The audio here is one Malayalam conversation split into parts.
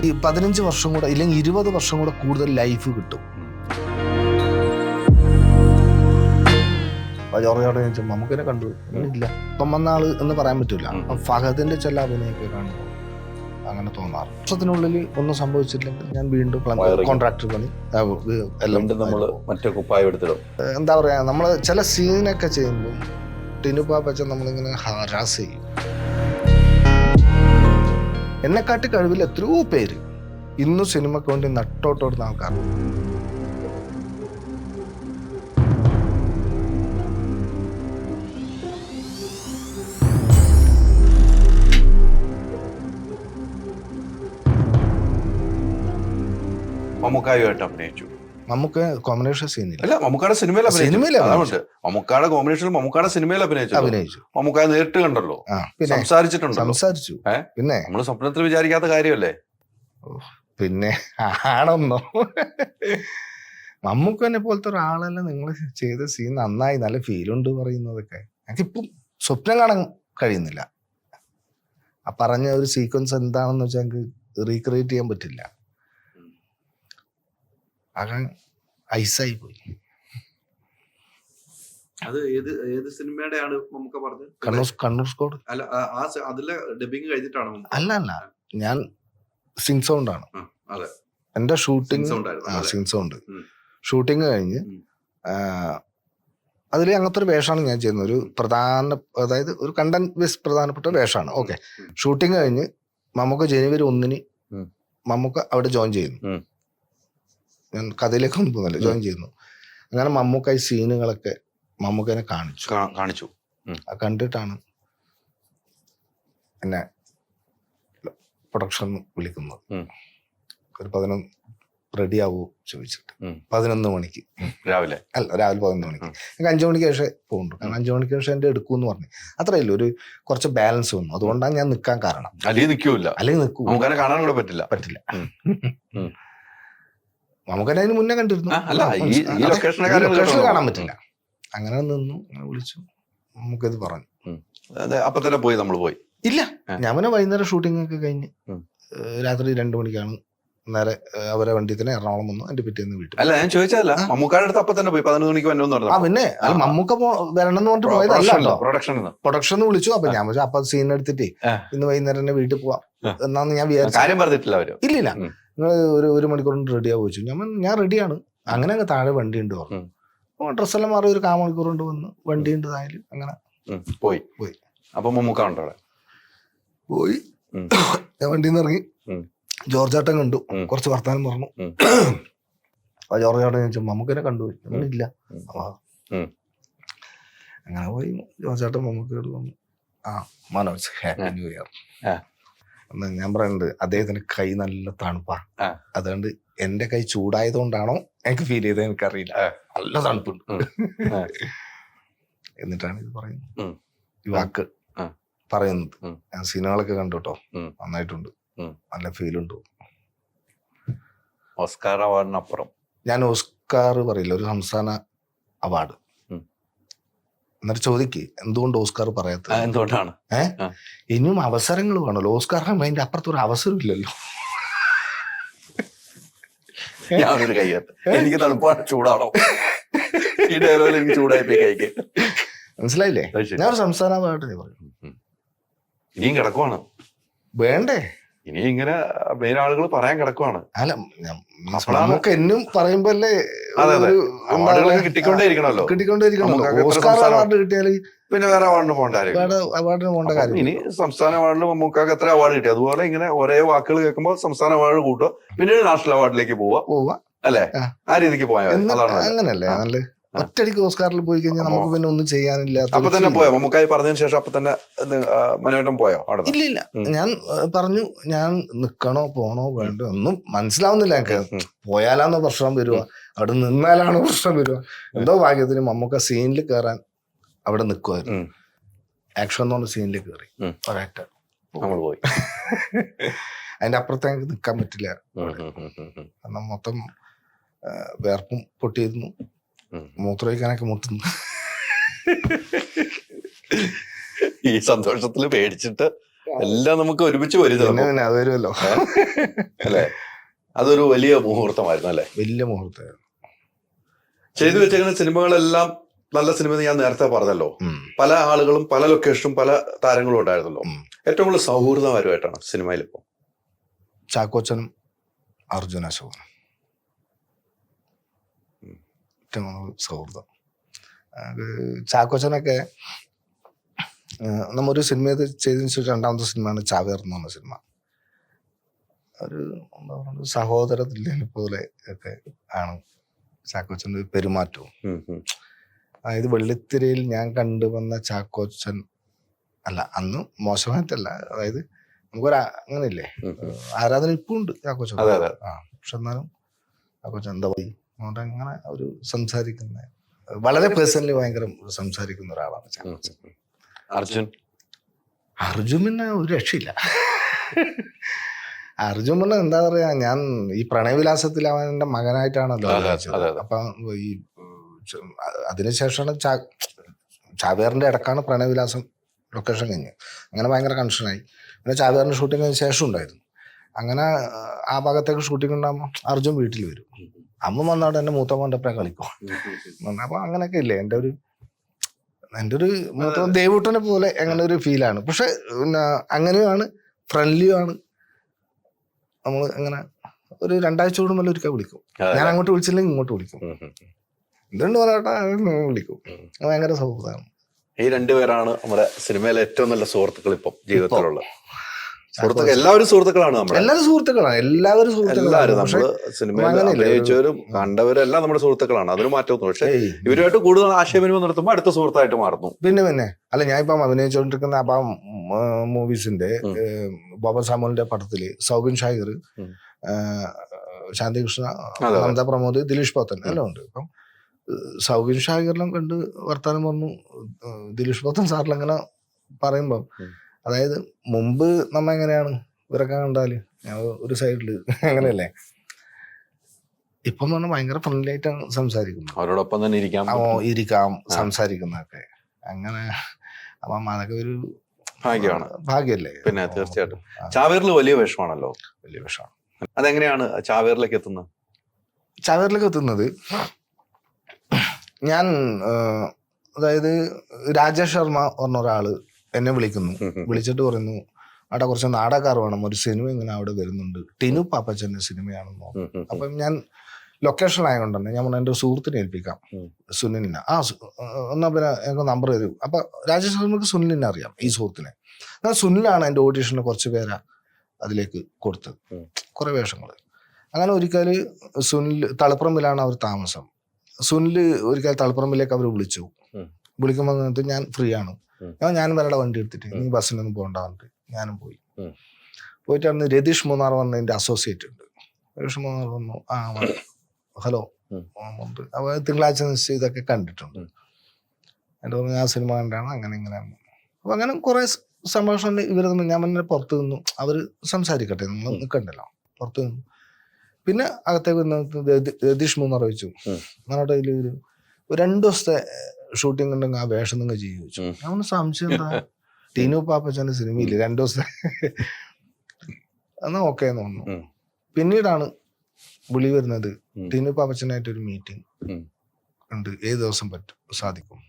ഈ 15 വർഷം കൂടെ ഇല്ലെങ്കിൽ 20 വർഷം കൂടെ കൂടുതൽ ലൈഫ് കിട്ടും. ജോർജോടെ ചോദിച്ചാൽ നമുക്കിനെ കണ്ടു ഇല്ല ഇപ്പം വന്നാള് എന്ന് പറയാൻ പറ്റൂല. ഫഹദിന്റെ ചില അഭിനയൊക്കെ കാണുമ്പോൾ അങ്ങനെ തോന്നാറ്. വർഷത്തിനുള്ളിൽ ഒന്നും സംഭവിച്ചില്ലെങ്കിൽ ഞാൻ വീണ്ടും കോൺട്രാക്ടർ പണി എല്ലാം എന്താ പറയാ, നമ്മള് ചില സീനൊക്കെ ചെയ്യുമ്പോൾ ടിനുപാപ്പച്ച നമ്മളിങ്ങനെ ഹരാസ് ചെയ്യും. എന്നെക്കാട്ടി കഴിവിൽ എത്രയോ പേര് ഇന്നും സിനിമക്ക് വേണ്ടി നട്ടോട്ടോടുന്ന ആൾക്കാരുണ്ട്. മമ്മൂക്കായുമായിട്ട് അഭിനയിച്ചു. നമുക്ക് കോമ്പിനേഷൻ സീനില്ല. അല്ല, മമ്മൂക്കാടെ സിനിമയിൽ മമ്മൂക്കാടെ കോമ്പിനേഷനിൽ മമ്മൂക്കാടെ സിനിമയിൽ അഭിനയിച്ചു. മമ്മൂക്കായെ നേരിട്ട് കണ്ടല്ലോ, സംസാരിച്ചിട്ടുണ്ടോ? പിന്നെ നമ്മള് സ്വപ്നത്തിൽ വിചാരിക്കാത്ത കാര്യമല്ലേ? പിന്നെ ആണെന്നോ? മമ്മൂക്കനെ പോലത്തെ ഒരാളല്ല നിങ്ങൾ ചെയ്ത സീൻ നന്നായി, നല്ല ഫീലുണ്ട് പറയുന്നതൊക്കെ എനിക്കിപ്പം സ്വപ്നം കാണാൻ കഴിയുന്നില്ല. ആ പറഞ്ഞ ഒരു സീക്വൻസ് എന്താണെന്ന് വെച്ചാൽ എനിക്ക് റീക്രിയേറ്റ് ചെയ്യാൻ പറ്റില്ല. അങ്ങനെ ഐസായി പോയി. അത് ഏത് സിനിമയുടെയാണ് മമ്മൂക്ക പറഞ്ഞത്? കണ്ണൂർ സ്കോഡ്. അല്ല, അതിലെ ഡബിങ് കഴിഞ്ഞിട്ടാണോ? അല്ല, ഞാൻ സിങ് സൗണ്ട് ആണ്. എന്റെ ഷൂട്ടിംഗ് സിങ് സൗണ്ട് ഷൂട്ടിങ് കഴിഞ്ഞ് അതിൽ അങ്ങനത്തെ ഒരു വേഷമാണ് ഞാൻ ചെയ്യുന്നത്. ഒരു അതായത് ഒരു കണ്ടന്റ് ബേസ് പ്രധാനപ്പെട്ട വേഷമാണ്. ഓക്കെ, ഷൂട്ടിങ് കഴിഞ്ഞ് മമ്മൂക്ക ജനുവരി 1 മമ്മൂക്ക അവിടെ ജോയിൻ ചെയ്യുന്നു. ഞാൻ കഥയിലേക്കൊന്നും പോകുന്നില്ല, ജോയിൻ ചെയ്യുന്നു. അങ്ങനെ മമ്മൂക്ക ഈ സീനുകളൊക്കെ മമ്മൂക്കനെ കാണിച്ചു. കണ്ടിട്ടാണ് എന്നെ പ്രൊഡക്ഷൻ വിളിക്കുന്നത്. ഒരു 11 റെഡി ആവൂ ചോദിച്ചിട്ട് 11 മണിക്ക് രാവിലെ 11 മണിക്ക്. എനിക്ക് 5 മണിക്ക് ശേഷം പോകുന്നുണ്ട്. കാരണം 5 മണിക്ക് ശേഷം എൻ്റെ എടുക്കൂന്ന് പറഞ്ഞു. അത്രയല്ല, ഒരു കുറച്ച് ബാലൻസ് വന്നു. അതുകൊണ്ടാണ് ഞാൻ നിൽക്കാൻ കാരണം. അല്ലെങ്കിൽ നിൽക്കൂ പറ്റില്ല. നമുക്കതിന് അതിന് മുന്നേ കണ്ടിരുന്നു. ലൊക്കേഷൻ കാണാൻ പറ്റില്ല. അങ്ങനെ നിന്നു, അങ്ങനെ വിളിച്ചു, നമുക്കിത് പറഞ്ഞു. അപ്പൊ തന്നെ പോയി. നമ്മൾ പോയി ഇല്ല, ഞാൻ പിന്നെ വൈകുന്നേരം ഷൂട്ടിംഗ് ഒക്കെ കഴിഞ്ഞ് രാത്രി 2 മണിക്കാണ് നേരെ അവരെ വണ്ടി തന്നെ എറണാകുളം വന്നു. എന്റെ പിറ്റേന്ന് വീട്ടിൽ. അല്ല, ഞാൻ ചോദിച്ചതല്ല, മമ്മൂക്കാരുടെ അടുത്ത് അപ്പൊ തന്നെ പോയി 11 മണിക്ക് വന്നു. പിന്നെ മമ്മൂക്ക വരണം എന്ന് പറഞ്ഞിട്ട് പോയതല്ലോ, പ്രൊഡക്ഷൻ വിളിച്ചു. അപ്പൊ ഞാൻ വെച്ചാൽ അപ്പൊ സീൻ എടുത്തിട്ട് ഇന്ന് വൈകുന്നേരം തന്നെ വീട്ടിൽ പോവാം എന്നാന്ന് ഞാൻ വിചാരിച്ചു. ഇല്ലില്ല, നിങ്ങൾ 1 മണിക്കൂർ കൊണ്ട് റെഡി ആവുക ചോദിച്ചു. ഞാൻ റെഡിയാണ്. അങ്ങനെ അങ്ങ് താഴെ വണ്ടി ഉണ്ട് പറഞ്ഞു. ഡ്രസ്സെല്ലാം മാറി ഒരു 1/4 മണിക്കൂർ കൊണ്ട് വന്ന് വണ്ടി ഉണ്ട് താഴെ. അങ്ങനെ പോയി. അപ്പൊ മമ്മൂക്ക ഉണ്ടോ? പോയി, ഞാൻ വണ്ടിയിൽ നിന്ന് ഇറങ്ങി. ജോർജാട്ടൻ കണ്ടു, കുറച്ച് വർത്താനം പറഞ്ഞു. ആ ജോർജാട്ടൻ ചോദിച്ചു മമ്മൂക്കനെ കണ്ടു? ഇല്ല. അങ്ങനെ പോയി. ജോർജാട്ടൻ മമ്മൂക്കയോട് വന്നു, മനോജ് ഹാപ്പി ന്യൂ ഇയർ. ഞാൻ പറയുന്നുണ്ട്, അദ്ദേഹത്തിന് കൈ നല്ല തണുപ്പാ. അതുകൊണ്ട് എന്റെ കൈ ചൂടായത് കൊണ്ടാണോ എനിക്ക് ഫീൽ ചെയ്തത് എനിക്കറിയില്ല, നല്ല തണുപ്പുണ്ട്. എന്നിട്ടാണ് ഇത് പറയുന്നത്, ഈ വാക്ക് പറയുന്നത്. ഞാൻ സിനിമകളൊക്കെ കണ്ടു കേട്ടോ, നന്നായിട്ടുണ്ട്, നല്ല ഫീലുണ്ട്. ഓസ്കാർ അവാർഡിനപ്പുറം ഞാൻ ഓസ്കാർ പറയില്ല, ഒരു സംസ്ഥാന അവാർഡ്. എന്നിട്ട് ചോദിക്ക് എന്തുകൊണ്ട് ഓസ്കാർ പറയാത്തത്? എന്തുകൊണ്ടാണ്? ഇനിയും അവസരങ്ങൾ വേണമല്ലോ. ഓസ്കാർ അതിന്റെ അപ്പുറത്തൊരു അവസരം ഇല്ലല്ലോ. ഞാനൊരു കയ്യത്ത്, എനിക്ക് തണുപ്പാണ് ചൂടാണോ ഈ ഡയലോഗിൽ എനിക്ക് ചൂടായി കഴിക്ക്. മനസ്സിലായില്ലേ? ഞാനൊരു സംസ്ഥാന അവാർഡ് പറയും. ഇനിയും കിടക്കുവാണ്, വേണ്ടേ? ഇനി ഇങ്ങനെ വേറെ ആളുകൾ പറയാൻ കിടക്കുവാണ്. അല്ല, നമുക്ക് എന്നും പറയുമ്പോ അല്ലേ കിട്ടിക്കൊണ്ടേയിരിക്കണല്ലോ. ഓസ്കാർ അവാർഡ് കിട്ടിയാല് പിന്നെ വേറെ അവാർഡിന് പോകേണ്ട കാര്യം. ഇനി സംസ്ഥാന അവാർഡിന് മമ്മൂക്കാക്ക് എത്ര അവാർഡ് കിട്ടി, അതുപോലെ ഇങ്ങനെ ഒരേ വാക്കുകൾ കേൾക്കുമ്പോൾ സംസ്ഥാന അവാർഡ് കൂട്ടുക, പിന്നീട് നാഷണൽ അവാർഡിലേക്ക് പോവാ അല്ലേ? ആ രീതിക്ക് പോയാൽ അങ്ങനല്ലേ നല്ല ഒറ്റയടിക്ക് ഓസ്കാറിൽ പോയി കഴിഞ്ഞാൽ നമുക്ക് പിന്നെ ഒന്നും ചെയ്യാനില്ല. അപ്പൊ തന്നെ പോയോ? മമ്മൂക്കായി പറഞ്ഞതിന് ശേഷം അപ്പൊ തന്നെ മനോഹരൻ പോയോ? ഇല്ല, ഞാൻ പറഞ്ഞു ഞാൻ നിക്കണോ പോണോ വേണ്ടോ ഒന്നും മനസ്സിലാവുന്നില്ല എനിക്ക്. പോയാലാണോ പ്രശ്നം വരുക, അവിടെ നിന്നാലാണോ പ്രശ്നം വരുക? എന്തോ ഭാഗ്യത്തിന് മമ്മൂക്ക സീനിൽ കയറാൻ അവിടെ നിൽക്കുമായിരുന്നു. ആക്ഷൻ എന്ന് പറഞ്ഞ സീനിൽ കയറി ഒരേറ്റ നമ്മൾ പോയി. അതിന്റെ അപ്പുറത്തേക്ക് നിൽക്കാൻ പറ്റില്ല. കാരണം മൊത്തം വേർപ്പും പൊട്ടിയിരുന്നു, മൂത്രമൊഴിക്കാനൊക്കെ മുട്ടുന്നു. ഈ സന്തോഷത്തില് പേടിച്ചിട്ട് എല്ലാം നമുക്ക് ഒരുമിച്ച് വരും പിന്നെ ചിലപ്പോ. പിന്നെ അത് വരുമല്ലോ. അല്ലേ? അതൊരു വലിയ മുഹൂർത്തമായിരുന്നു അല്ലേ? വലിയ മുഹൂർത്തമായിരുന്നു. ചെയ്തു വെച്ചേക്കുന്ന സിനിമകളെല്ലാം നല്ല സിനിമ ഞാൻ നേരത്തെ പറഞ്ഞല്ലോ. പല ആളുകളും പല ലൊക്കേഷനും പല താരങ്ങളും ഉണ്ടായിരുന്നല്ലോ. ഏറ്റവും കൂടുതൽ സൗഹൃദപരമായിട്ടാണ് സിനിമയിൽ ഇപ്പൊ ചാക്കോച്ചനും അർജുന അശോകനും ഏറ്റവും കൂടുതൽ സൗഹൃദം. ചാക്കോച്ചനൊക്കെ നമ്മൊരു സിനിമ ചെയ്തതിന് ശേഷം രണ്ടാമത്തെ സിനിമയാണ് ചാവേർ എന്ന് പറഞ്ഞ സിനിമ. ഒരു എന്താ പറയുക, സഹോദര തുല്യനെ പോലെ ഒക്കെ ആണ് ചാക്കോച്ചൻ്റെ പെരുമാറ്റവും. അതായത് വെള്ളിത്തിരയിൽ ഞാൻ കണ്ടുവന്ന ചാക്കോച്ചൻ അല്ല, അന്ന് മോശമായിട്ടല്ല, അതായത് നമുക്കൊരു അങ്ങനെയില്ലേ ആരാധന ഇപ്പം ഉണ്ട് ചാക്കോച്ചൻ. പക്ഷെ എന്നാലും ചാക്കോച്ചൻ എന്താ പോയി അങ്ങനെ ഒരു സംസാരിക്കുന്ന, വളരെ പേഴ്സണലി ഭയങ്കര സംസാരിക്കുന്ന ഒരാളാണ് ചാക്കോച്ചൻ. അർജുൻ പിന്നെ ഒരു രക്ഷയില്ല. അർജുൻ പിന്നെ എന്താ പറയാ, ഞാൻ ഈ പ്രണയവിലാസത്തിൽ അവൻ എൻ്റെ മകനായിട്ടാണല്ലോ അഭിനയിച്ചത്. അപ്പം ഈ അതിനുശേഷമാണ് ചാവേറിന്റെ ഇടക്കാണ് പ്രണയവിലാസം ലൊക്കേഷൻ കഴിഞ്ഞ്. അങ്ങനെ ഭയങ്കര കൺഷനായി. പിന്നെ ചാവേറിന്റെ ഷൂട്ടിംഗ് കഴിഞ്ഞ ശേഷം ഉണ്ടായിരുന്നു. അങ്ങനെ ആ ഭാഗത്തേക്ക് ഷൂട്ടിംഗ് ഉണ്ടാകുമ്പോൾ അർജുൻ വീട്ടിൽ വരും. അമ്മ വന്നവിടെ എൻ്റെ മൂത്തമ്മൻ്റെ ഒപ്പം കളിക്കും. അപ്പൊ അങ്ങനെയൊക്കെ ഇല്ലേ എൻ്റെ ഒരു മൂത്ത ദേവൂട്ടനെ പോലെ അങ്ങനെ ഒരു ഫീലാണ്. പക്ഷെ പിന്നെ അങ്ങനെയുമാണ്, ഫ്രണ്ട്ലിയുമാണ്. നമ്മൾ അങ്ങനെ ഒരു 2 ആഴ്ച കൂടുമ്പോൾ ഒരിക്കൽ വിളിക്കും. ഞാൻ അങ്ങോട്ട് വിളിച്ചില്ലെങ്കിൽ ഇങ്ങോട്ട് വിളിക്കും. എന്തുകൊണ്ട് പറയട്ടെ വിളിക്കും. ഭയങ്കര സൗഹൃദമാണ്. ഈ രണ്ടുപേരാണ് നമ്മുടെ സിനിമയിലെ ഏറ്റവും നല്ല സുഹൃത്തുക്കൾ ഇപ്പം ജീവിതത്തിലുള്ള സുഹൃത്തുക്കൾ. എല്ലാവരും സുഹൃത്തുക്കളാണ് നമ്മുടെ, എല്ലാവരും സുഹൃത്തുക്കളാണ്. എല്ലാവരും നമ്മള് സിനിമയിൽ അഭിനയിച്ചവരും കണ്ടവരും എല്ലാം നമ്മുടെ സുഹൃത്തുക്കളാണ്. അതിന് മാറ്റമൊന്നും. പക്ഷെ ഇവരുമായിട്ട് കൂടുതൽ ആശയവിനിമയം നടത്തുമ്പോൾ അടുത്ത സുഹൃത്തായിട്ട് മാറുന്നു. പിന്നെ അല്ല, ഞാൻ ഇപ്പം അഭിനയിച്ചുകൊണ്ടിരിക്കുന്ന അപ്പം മൂവീസിന്റെ ബോബൻ സാമുവലിന്റെ പടത്തില് സൗബിൻ ഷാഹിർ, ശാന്തികൃഷ്ണ, നന്ദ പ്രമോദ്, ദിലീഷ് പോത്തൻ എല്ലാം ഉണ്ട്. അപ്പം സൗബിൻ ഷാഹിറിലും കണ്ട് വർത്താനം പറഞ്ഞു. ദിലീഷ് പോത്തൻ സാറിലങ്ങനെ പറയുമ്പം, അതായത് മുമ്പ് നമ്മ എങ്ങനെയാണ് ഇവരൊക്കെ കണ്ടാല് ഒരു സൈഡില് അങ്ങനെയല്ലേ, ഇപ്പം എന്ന് പറഞ്ഞാൽ ഭയങ്കര ഫ്രണ്ട്ലി ആയിട്ടാണ് സംസാരിക്കുന്നത്. അവരോടൊപ്പം തന്നെ ഇരിക്കാം സംസാരിക്കുന്നതൊക്കെ. അങ്ങനെ അപ്പം അതൊക്കെ ഒരു ഭാഗ്യമാണ്, ഭാഗ്യല്ലേ. പിന്നെ തീർച്ചയായിട്ടും ചാവേറിൽ വലിയ വിഷമാണല്ലോ. വലിയ വിഷമാണ്. അതെങ്ങനെയാണ് ചാവേറിലേക്ക് എത്തുന്നത്? ചാവേറിലേക്ക് എത്തുന്നത് ഞാൻ അതായത് രാജേഷ് ശർമ്മ പറഞ്ഞ ഒരാള് എന്നെ വിളിക്കുന്നു. വിളിച്ചിട്ട് പറയുന്നു, അവിടെ കുറച്ച് നാടകക്കാർ വേണം, ഒരു സിനിമ ഇങ്ങനെ അവിടെ വരുന്നുണ്ട്, ടിനു പാപ്പച്ചന്റെ സിനിമയാണെന്നോ. അപ്പം ഞാൻ ലൊക്കേഷൻ ആയതുകൊണ്ട് തന്നെ ഞാൻ എൻ്റെ സുഹൃത്തിനെ ഏൽപ്പിക്കാം, സുനിലിനെ. എന്നാ പിന്നെ എനിക്ക് നമ്പർ തരും. അപ്പൊ രാജേഷ് ശർമ്മക്ക് സുനിലിനെ അറിയാം, ഈ സുഹൃത്തിനെ. എന്നാൽ സുനിലാണ് എൻ്റെ ഓഡീഷന് കുറച്ച് പേരെ അതിലേക്ക് കൊടുത്തത്, കുറെ വേഷങ്ങൾ. അങ്ങനെ ഒരിക്കൽ സുനിൽ തളിപ്പറമ്പിലാണ് അവർ താമസം. സുനിൽ ഒരിക്കൽ തളിപ്പറമ്പിലേക്ക് അവർ വിളിച്ചു. വിളിക്കുമ്പോൾ ഞാൻ ഫ്രീ ആണ്, ഞാനും വരടെ വണ്ടി എടുത്തിട്ട് നീ ബസ്സിനൊന്നും പോകണ്ട പറഞ്ഞിട്ട് ഞാനും പോയി. പോയിട്ട് അന്ന് രതീഷ് മൂന്നാർ വന്ന എൻ്റെ അസോസിയേറ്റ് ഉണ്ട്. രതീഷ് മൂന്നാർ വന്നു. ഹലോ, അപ്പൊ തിങ്കളാഴ്ച നിശ്ചയം ഇതൊക്കെ കണ്ടിട്ടുണ്ട്. എൻ്റെ പറഞ്ഞു ഞാൻ സിനിമ കണ്ടാണ് അങ്ങനെ ഇങ്ങനെയാണ്. അപ്പൊ അങ്ങനെ കുറെ സംഭാഷണം ഇവർ തമ്മിൽ. ഞാൻ പിന്നെ പുറത്ത് നിന്നു, അവർ സംസാരിക്കട്ടെ, നിങ്ങൾ നിൽക്കണ്ടല്ലോ, പുറത്ത് നിന്നു. പിന്നെ അകത്തേക്ക് രതീഷ് മൂന്നാർ വെച്ചു, നമ്മുടെ കയ്യിൽ ഒരു 2 ദിവസത്തെ ഷൂട്ടിംഗ് ഉണ്ടെങ്കിൽ ആ വേഷം നിങ്ങൾ ചെയ്യും വെച്ചു. ഞാൻ സംശയം എന്താ, ടീനു പാപ്പച്ചന്റെ സിനിമയില്ലേ 2 ദിവസത്തെ, എന്നാ ഓക്കെ എന്ന് തോന്നുന്നു. പിന്നീടാണ് വിളി വരുന്നത്, ടീനു പാപ്പച്ചനായിട്ടൊരു മീറ്റിംഗ് ഉണ്ട്, ഏത് ദിവസം സാധിക്കും.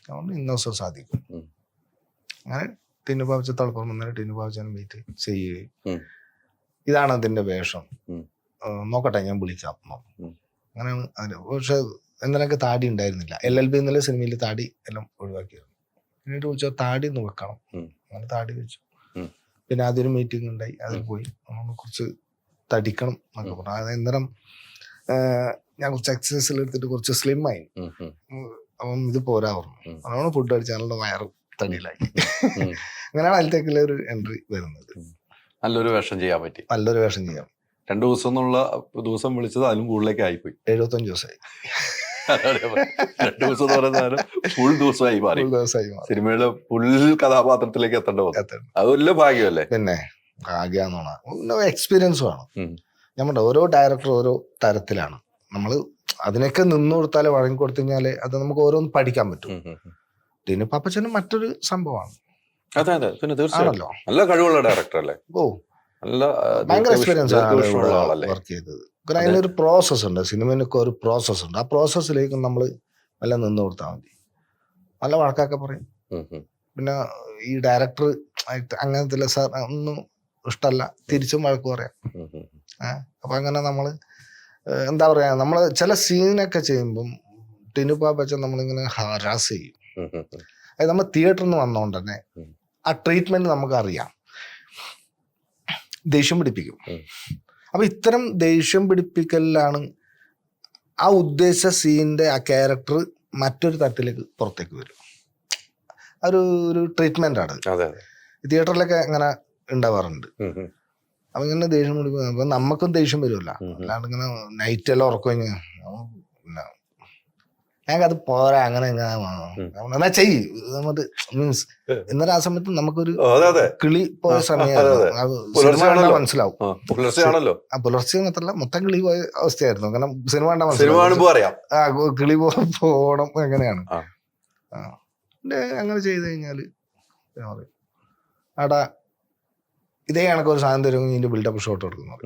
അതുകൊണ്ട് ഇന്ന ദിവസം സാധിക്കും. അങ്ങനെ ടീനു പാപ്പച്ച തളിപ്പറമ്പ് വന്നേരം ടീനു പാപ്പച്ചനെ മീറ്റ് ചെയ്യുകയും, ഇതാണ് അതിന്റെ വേഷം, നോക്കട്ടെ ഞാൻ വിളിക്കാം. അങ്ങനെയാണ് അതിന്. പക്ഷെ എന്തിനൊക്കെ താടി ഉണ്ടായിരുന്നില്ല. LLB എന്നുള്ള സിനിമയിൽ താടി എല്ലാം ഒഴിവാക്കിയത്. പിന്നീട് ചോദിച്ചാൽ താടി ഒന്ന് വെക്കണം, അങ്ങനെ താടി വെച്ചു. പിന്നെ അതൊരു മീറ്റിംഗ് ഉണ്ടായി, അതിൽ പോയി കുറച്ച് തടിക്കണം എന്നൊക്കെ പറഞ്ഞു. അതായത് ഇന്നേരം ഞാൻ കുറച്ച് എക്സസൈസിൽ എടുത്തിട്ട് കുറച്ച് സ്ലിം ആയി. അപ്പം ഇത് പോരാ പറഞ്ഞു. അതാണ് ഫുഡ് അടിച്ചാലുള്ള വയറ് തടിയിലാക്കി. അങ്ങനെയാണ് അതിലത്തേക്കുള്ള ഒരു എൻട്രി വരുന്നത്. നല്ലൊരു വേഷം ചെയ്യാൻ പറ്റി. നല്ലൊരു വേഷം ചെയ്യാം. 2 ദിവസം എന്നുള്ള ദിവസം വിളിച്ചത് അതിലും കൂടുതലേക്ക് ആയിപ്പോയി. 75 ദിവസമായി. 2 ദിവസം എന്ന് പറയുന്നത് ഫുൾ ദിവസമായി മാറി. സിനിമയുടെ ഫുൾ കഥാപാത്രത്തിലേക്ക് എത്തേണ്ട വന്നു. അത് വലിയ ഭാഗ്യമല്ലേ? പിന്നെ ഭാഗ്യാന്നാണ്, എക്സ്പീരിയൻസ് വേണം. നമ്മുടെ ഓരോ ഡയറക്ടർ ഓരോ തരത്തിലാണ്. നമ്മൾ അതിനൊക്കെ നിന്ന് കൊടുത്താലേ വഴങ്ങി കൊടുത്തു കഴിഞ്ഞാല് അത് നമുക്ക് ഓരോന്ന് പഠിക്കാൻ പറ്റും. ടിനു പാപ്പച്ചന് മറ്റൊരു സംഭവമാണ്. അതെ അതെ, പിന്നെ തീർച്ചയായും ആണല്ലോ. നല്ല കഴിവുള്ള ഡയറക്ടർ അല്ലേ? ഓ, നല്ല ഭയങ്കര എക്സ്പീരിയൻസ് ആണ് ദീർഘവീക്ഷണമുള്ള ആളല്ലേ? വർക്ക് ചെയ്തത്. കാരണം അതിനൊരു പ്രോസസ് ഉണ്ട്, സിനിമയിലൊക്കെ ഒരു പ്രോസസ് ഉണ്ട്. ആ പ്രോസസ്സിലേക്ക് നമ്മൾ എല്ലാം നിന്ന് കൊടുത്താൽ മതി. നല്ല വഴക്കൊക്കെ പറയും. പിന്നെ ഈ ഡയറക്ടർ അങ്ങനത്തെ സാർ ഒന്നും ഇഷ്ടമല്ല, തിരിച്ചും വഴക്ക് പറയാം. അപ്പൊ അങ്ങനെ നമ്മള് എന്താ പറയാ, നമ്മള് ചില സീനൊക്കെ ചെയ്യുമ്പം ടിനുപാപ്പച്ച നമ്മളിങ്ങനെ ഹരാസ് ചെയ്യും. അത് നമ്മൾ തിയേറ്ററിൽ നിന്ന് വന്നോണ്ട് തന്നെ ആ ട്രീറ്റ്മെന്റ് നമുക്ക് അറിയാം. ദേഷ്യം പിടിപ്പിക്കും. അപ്പൊ ഇത്തരം ദേഷ്യം പിടിപ്പിക്കലിലാണ് ആ ഉദ്ദേശ സീനിന്റെ ആ ക്യാരക്ടർ മറ്റൊരു തരത്തിലേക്ക് പുറത്തേക്ക് വരും. ഒരു ട്രീറ്റ്മെന്റ് ആണ്. തിയേറ്ററിലൊക്കെ അങ്ങനെ ഉണ്ടാവാറുണ്ട്. അപ്പൊ ഇങ്ങനെ ദേഷ്യം പിടിക്കും. അപ്പൊ നമുക്കും ദേഷ്യം വരുമല്ല. അല്ലാണ്ട് ഇങ്ങനെ നൈറ്റ് എല്ലാം ഉറക്കം കഴിഞ്ഞാൽ പിന്നെ ഞങ്ങൾക്കത് പോരാ, അങ്ങനെ എന്നാ ചെയ്യ് നമുക്ക് മീൻസ് ഇന്നലെ ആ സമയത്ത് നമുക്കൊരു കിളി പോയ സമയമായിരുന്നു. മനസ്സിലാവും. പുലർച്ചെ മാത്രല്ല, മൊത്തം കിളി പോയ അവസ്ഥയായിരുന്നു. കാരണം സിനിമ കണ്ടാൽ മനസ്സിലാവും കിളി പോണം എങ്ങനെയാണ്. അങ്ങനെ ചെയ്ത് കഴിഞ്ഞാല് ആടാ ഇതേ കണക്ക് ഒരു സാധനം തരുമെങ്കിൽ ഇതിന്റെ ബിൽഡപ്പ് ഷോട്ട് എടുക്കുന്നത്.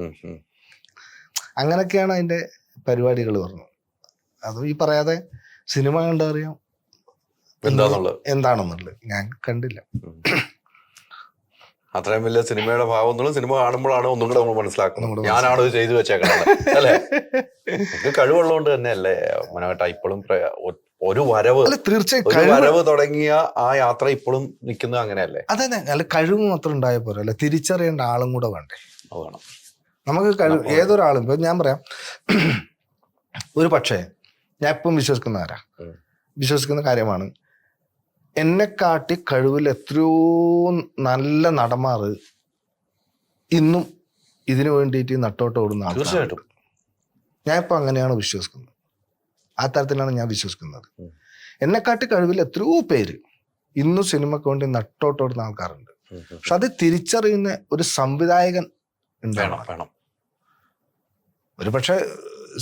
അങ്ങനെയൊക്കെയാണ് അതിന്റെ പരിപാടികൾ പറഞ്ഞത്. അതും ഈ പറയാതെ സിനിമ കണ്ടറിയാം എന്താണെന്നുള്ളത്. ഞാൻ കണ്ടില്ല. അത്രയും വലിയ സിനിമയുടെ ഭാവം എന്നുള്ളത് സിനിമ കാണുമ്പോഴാണ് ഒന്നും കൂടെ നമ്മൾ മനസ്സിലാക്കുന്നത്. ഞാനാണ് ഇത് ചെയ്തു വെച്ചേക്കണത് അല്ലേ? കഴിവുള്ളതുകൊണ്ട് തന്നെ അല്ലേ മനോഹട്ട ഇപ്പോഴും ഒരു വരവ് തുടങ്ങിയ ആ യാത്ര ഇപ്പോഴും നിൽക്കുന്നത് അങ്ങനെയല്ലേ? അതെ, അല്ല കഴിവ് മാത്രം ഉണ്ടായ പോലെ അല്ല, തിരിച്ചറിയേണ്ട ആളും കൂടെ വേണ്ടേ? നമുക്ക് കഴിവ് ഏതൊരാളും. ഇപ്പൊ ഞാൻ പറയാം, ഒരു പക്ഷേ ഞാൻ എപ്പം വിശ്വസിക്കുന്ന കാര്യമാണ്, എന്നെക്കാട്ടി കഴിവിൽ എത്രയോ നല്ല നടന്മാർ ഇന്നും ഇതിനു വേണ്ടിയിട്ട് നട്ടോട്ട് ഓടുന്ന ആൾ. തീർച്ചയായിട്ടും ഞാൻ ഇപ്പൊ അങ്ങനെയാണ് വിശ്വസിക്കുന്നത്. ആ തരത്തിലാണ് ഞാൻ വിശ്വസിക്കുന്നത്. എന്നെക്കാട്ടി കഴിവിൽ എത്രയോ പേര് ഇന്നും സിനിമക്ക് വേണ്ടി നട്ടോട്ടോടുന്ന ആൾക്കാരുണ്ട്. പക്ഷെ അത് തിരിച്ചറിയുന്ന ഒരു സംവിധായകൻ ഉണ്ടാവണം. ഒരു പക്ഷെ